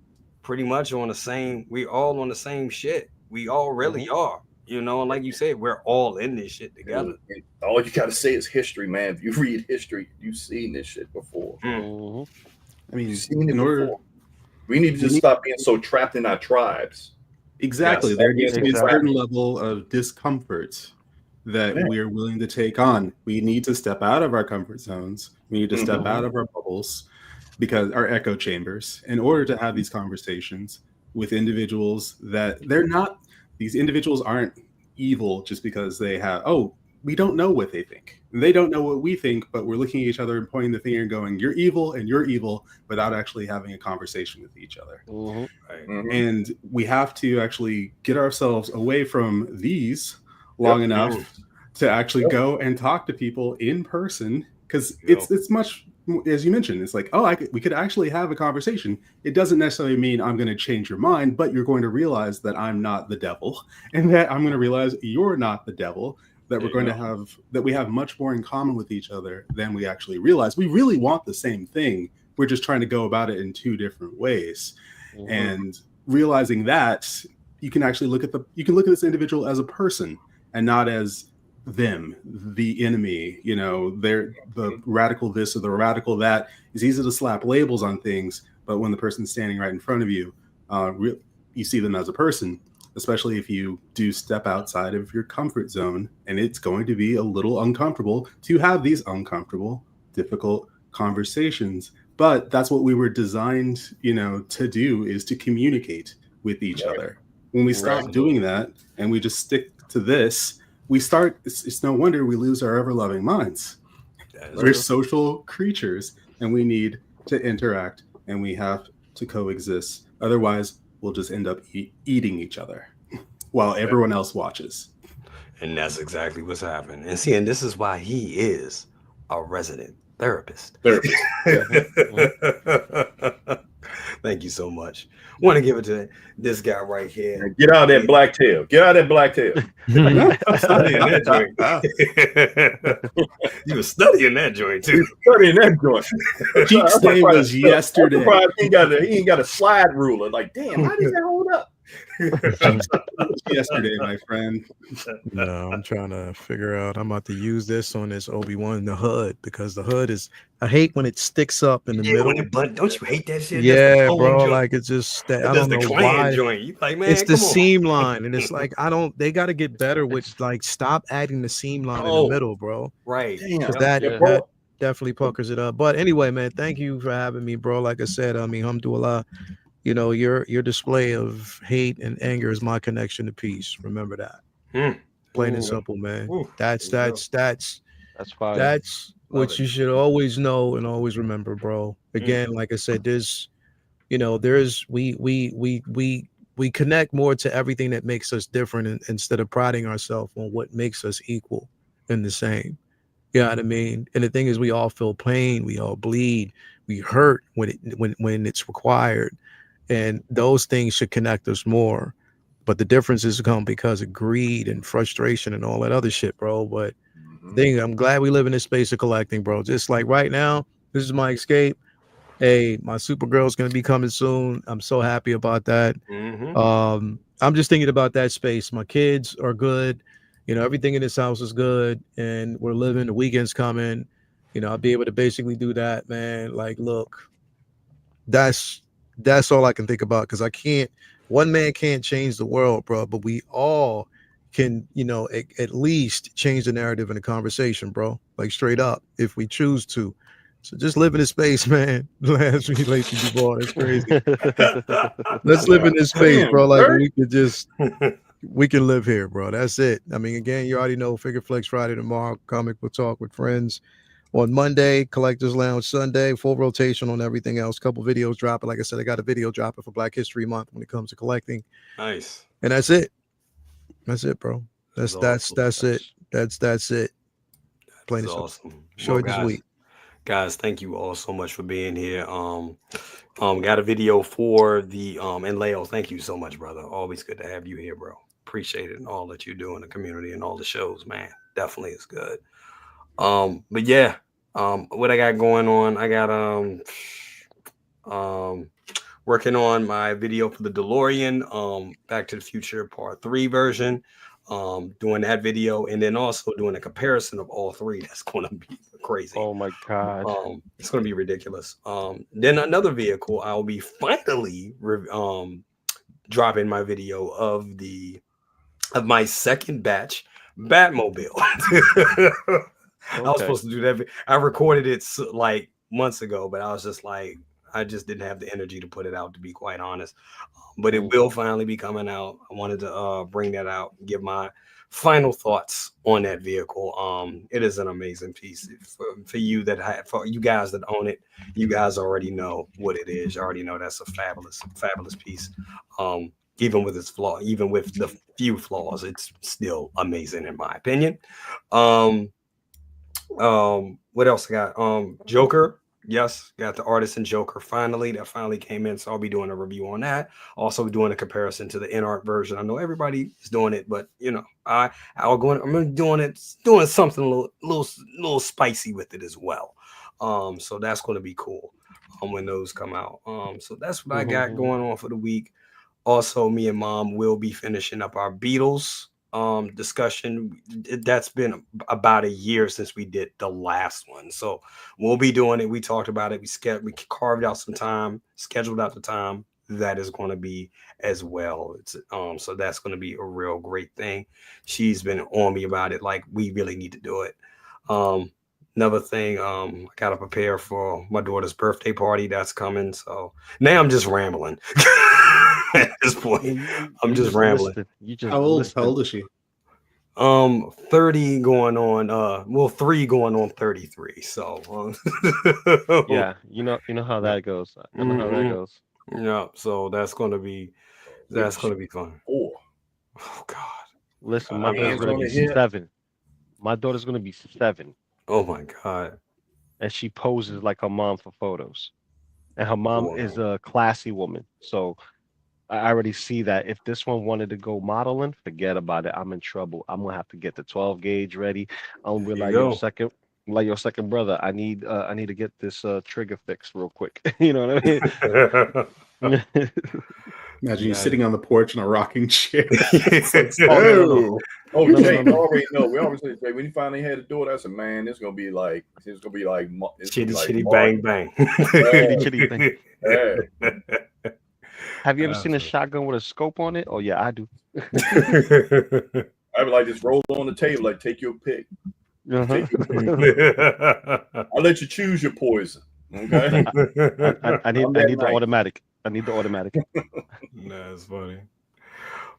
pretty much on the same. We all on the same shit. We all really are. You know, like you said, we're all in this shit together. And all you got to say is history, man. If you read history, you've seen this shit before. Mhm. I mean, You've seen it in order, before. We need to just stop being so trapped in our tribes. exactly, Yes, there needs to be a exactly. certain level of discomfort that Yeah. we're willing to take on. We need to step out of our comfort zones. We need to step out of our bubbles, because our echo chambers, in order to have these conversations with individuals that they're not, these individuals aren't evil just because they have, oh, we don't know what they think. They don't know what we think, but we're looking at each other and pointing the finger and going, you're evil, without actually having a conversation with each other. Mhm. right. And we have to actually get ourselves away from these long enough to actually go and talk to people in person, because it's much, as you mentioned, it's like, oh, we could actually have a conversation. It doesn't necessarily mean I'm going to change your mind, but you're going to realize that I'm not the devil, and that I'm going to realize you're not the devil, that we're going to have, that we have much more in common with each other than we actually realize. We really want the same thing. We're just trying to go about it in two different ways. And realizing that, you can actually look at this individual as a person and not as them, the enemy. You know, they're the radical this or the radical that. It's easy to slap labels on things, but when the person's standing right in front of you, you see them as a person, especially if you do step outside of your comfort zone. And it's going to be a little uncomfortable to have these uncomfortable, difficult conversations. But that's what we were designed, to do, is to communicate with each other. When we stop doing that and we just stick to this, it's no wonder we lose our ever-loving minds. We're social creatures, and we need to interact, and we have to coexist. Otherwise, we'll just end up eating each other while everyone else watches. And that's exactly what's happening. And see, and this is why he is a resident therapist. Thank you so much. Want to give it to this guy right here. Get out of that black tail. Get out of that black tail. I'm studying that joint. You were studying that joint too. Studying that joint. Cheeks Day was yesterday. He ain't got a slide ruler. Like, damn, how does that hold up? Yesterday, my friend. No, I'm trying to figure out. I'm about to use this on this Obi-Wan in the hood, because the hood is, I hate when it sticks up in the middle. But don't you hate that shit? Yeah, bro. Like, it's just that I don't know why. Joint. You like, man, it's the seam line, and it's like they got to get better with, like, stop adding the seam line in the middle, bro. Right. That definitely puckers it up. But anyway, man, thank you for having me, bro. Like I said, I mean, alhamdulillah. Your display of hate and anger is my connection to peace. Remember that. Plain and simple, man. That's fine. That's what you should always know and always remember, bro. Again, like I said, we connect more to everything that makes us different, instead of priding ourselves on what makes us equal and the same. You know what I mean? And the thing is, we all feel pain, we all bleed, we hurt when it's required. And those things should connect us more. But the differences come because of greed and frustration and all that other shit, bro. But I'm glad we live in this space of collecting, bro. Just like right now, this is my escape. Hey, my Supergirl's gonna be coming soon. I'm so happy about that. I'm just thinking about that space. My kids are good. Everything in this house is good, and we're living. The weekend's coming. I'll be able to basically do that, man. Like, look, that's all I can think about, because one man can't change the world, bro, but we all can, at least change the narrative in the conversation, bro, like straight up, if we choose to. So just live in this space, man. Last relation to ball, that's crazy. Let's live in this space, bro. Like, we can live here, bro. That's it. I mean, again, you already know, Figure Flex Friday tomorrow, comic book talk with friends on Monday, Collectors Lounge Sunday, full rotation on everything else. Couple videos dropping. Like I said, I got a video dropping for Black History Month when it comes to collecting. Nice. And that's it. That's it, bro. That's it. That's it. Plain and simple. Awesome. Short this week. Guys, thank you all so much for being here. Got a video for the and Leo, thank you so much, brother. Always good to have you here, bro. Appreciate it and all that you do in the community and all the shows, man. Definitely is good. But yeah, what I got going on, I got working on my video for the DeLorean, Back to the Future Part 3 version. doing that video, and then also doing a comparison of all three. That's going to be crazy. Oh my god. It's going to be ridiculous. Then another vehicle, I'll be finally dropping my video of my second batch Batmobile. I was supposed to do that. I recorded it like months ago, but I was just like, I just didn't have the energy to put it out, to be quite honest. But it will finally be coming out. I wanted to bring that out, give my final thoughts on that vehicle. It is an amazing piece. For you for you guys that own it, you guys already know what it is. You already know that's a fabulous piece. Even with its flaw, even with the few flaws, it's still amazing in my opinion. What else I got? Joker. Yes, got the Artisan Joker that finally came in, so I'll be doing a review on that. Also doing a comparison to the in-art version. I know everybody is doing it, but you know, I'm doing something a little spicy with it as well. So that's going to be cool when those come out. So that's what I got going on for the week. Also, me and Mom will be finishing up our Beatles discussion. That's been about a year since we did the last one, so we'll be doing it. We talked about it. We carved out some time, scheduled out the time. That is going to be as well. It's so that's going to be a real great thing. She's been on me about it, like we really need to do it. Another thing, I gotta prepare for my daughter's birthday party that's coming. So now I'm just rambling. At this point, I'm just rambling. How old is she? 30 going on 3 going on 33. So yeah, you know how that goes. I know how that goes. Yeah, so that's gonna be fun. Oh God. Listen, my daughter's gonna be 7. My daughter's gonna be 7. Oh my God. And she poses like her mom for photos. And her mom is a classy woman. So I already see that if this one wanted to go modeling, forget about it. I'm in trouble. I'm gonna have to get the 12 gauge ready. I'm gonna be like your second brother. I need to get this trigger fixed real quick. You know what I mean? Imagine you sitting on the porch in a rocking chair. No. We always say when you finally had a daughter, I said, man, it's gonna be like chitty bang bang. Chitty bang. Have you ever seen a shotgun with a scope on it? Oh yeah, I do. I would like just roll on the table, like take your pick. I'll let you choose your poison. Okay. I need the automatic. I need the automatic. That's funny.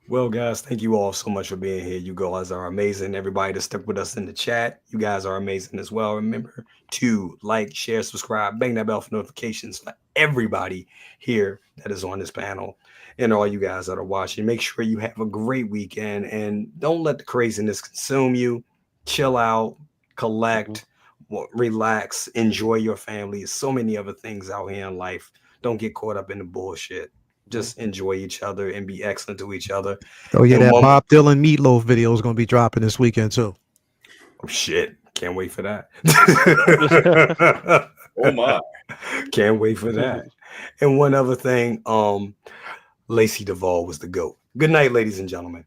Well, guys, thank you all so much for being here. You guys are amazing. Everybody that stuck with us in the chat, you guys are amazing as well. Remember to like, share, subscribe, bang that bell for notifications for everybody here that is on this panel and all you guys that are watching. Make sure you have a great weekend and don't let the craziness consume you. Chill out, collect, relax, enjoy your family. There's so many other things out here in life. Don't get caught up in the bullshit. Just enjoy each other and be excellent to each other. Oh yeah, that Bob Dylan Meatloaf video is going to be dropping this weekend too. Oh shit! Can't wait for that. Oh my! Can't wait for that. And one other thing, Lacey Duvall was the GOAT. Good night, ladies and gentlemen.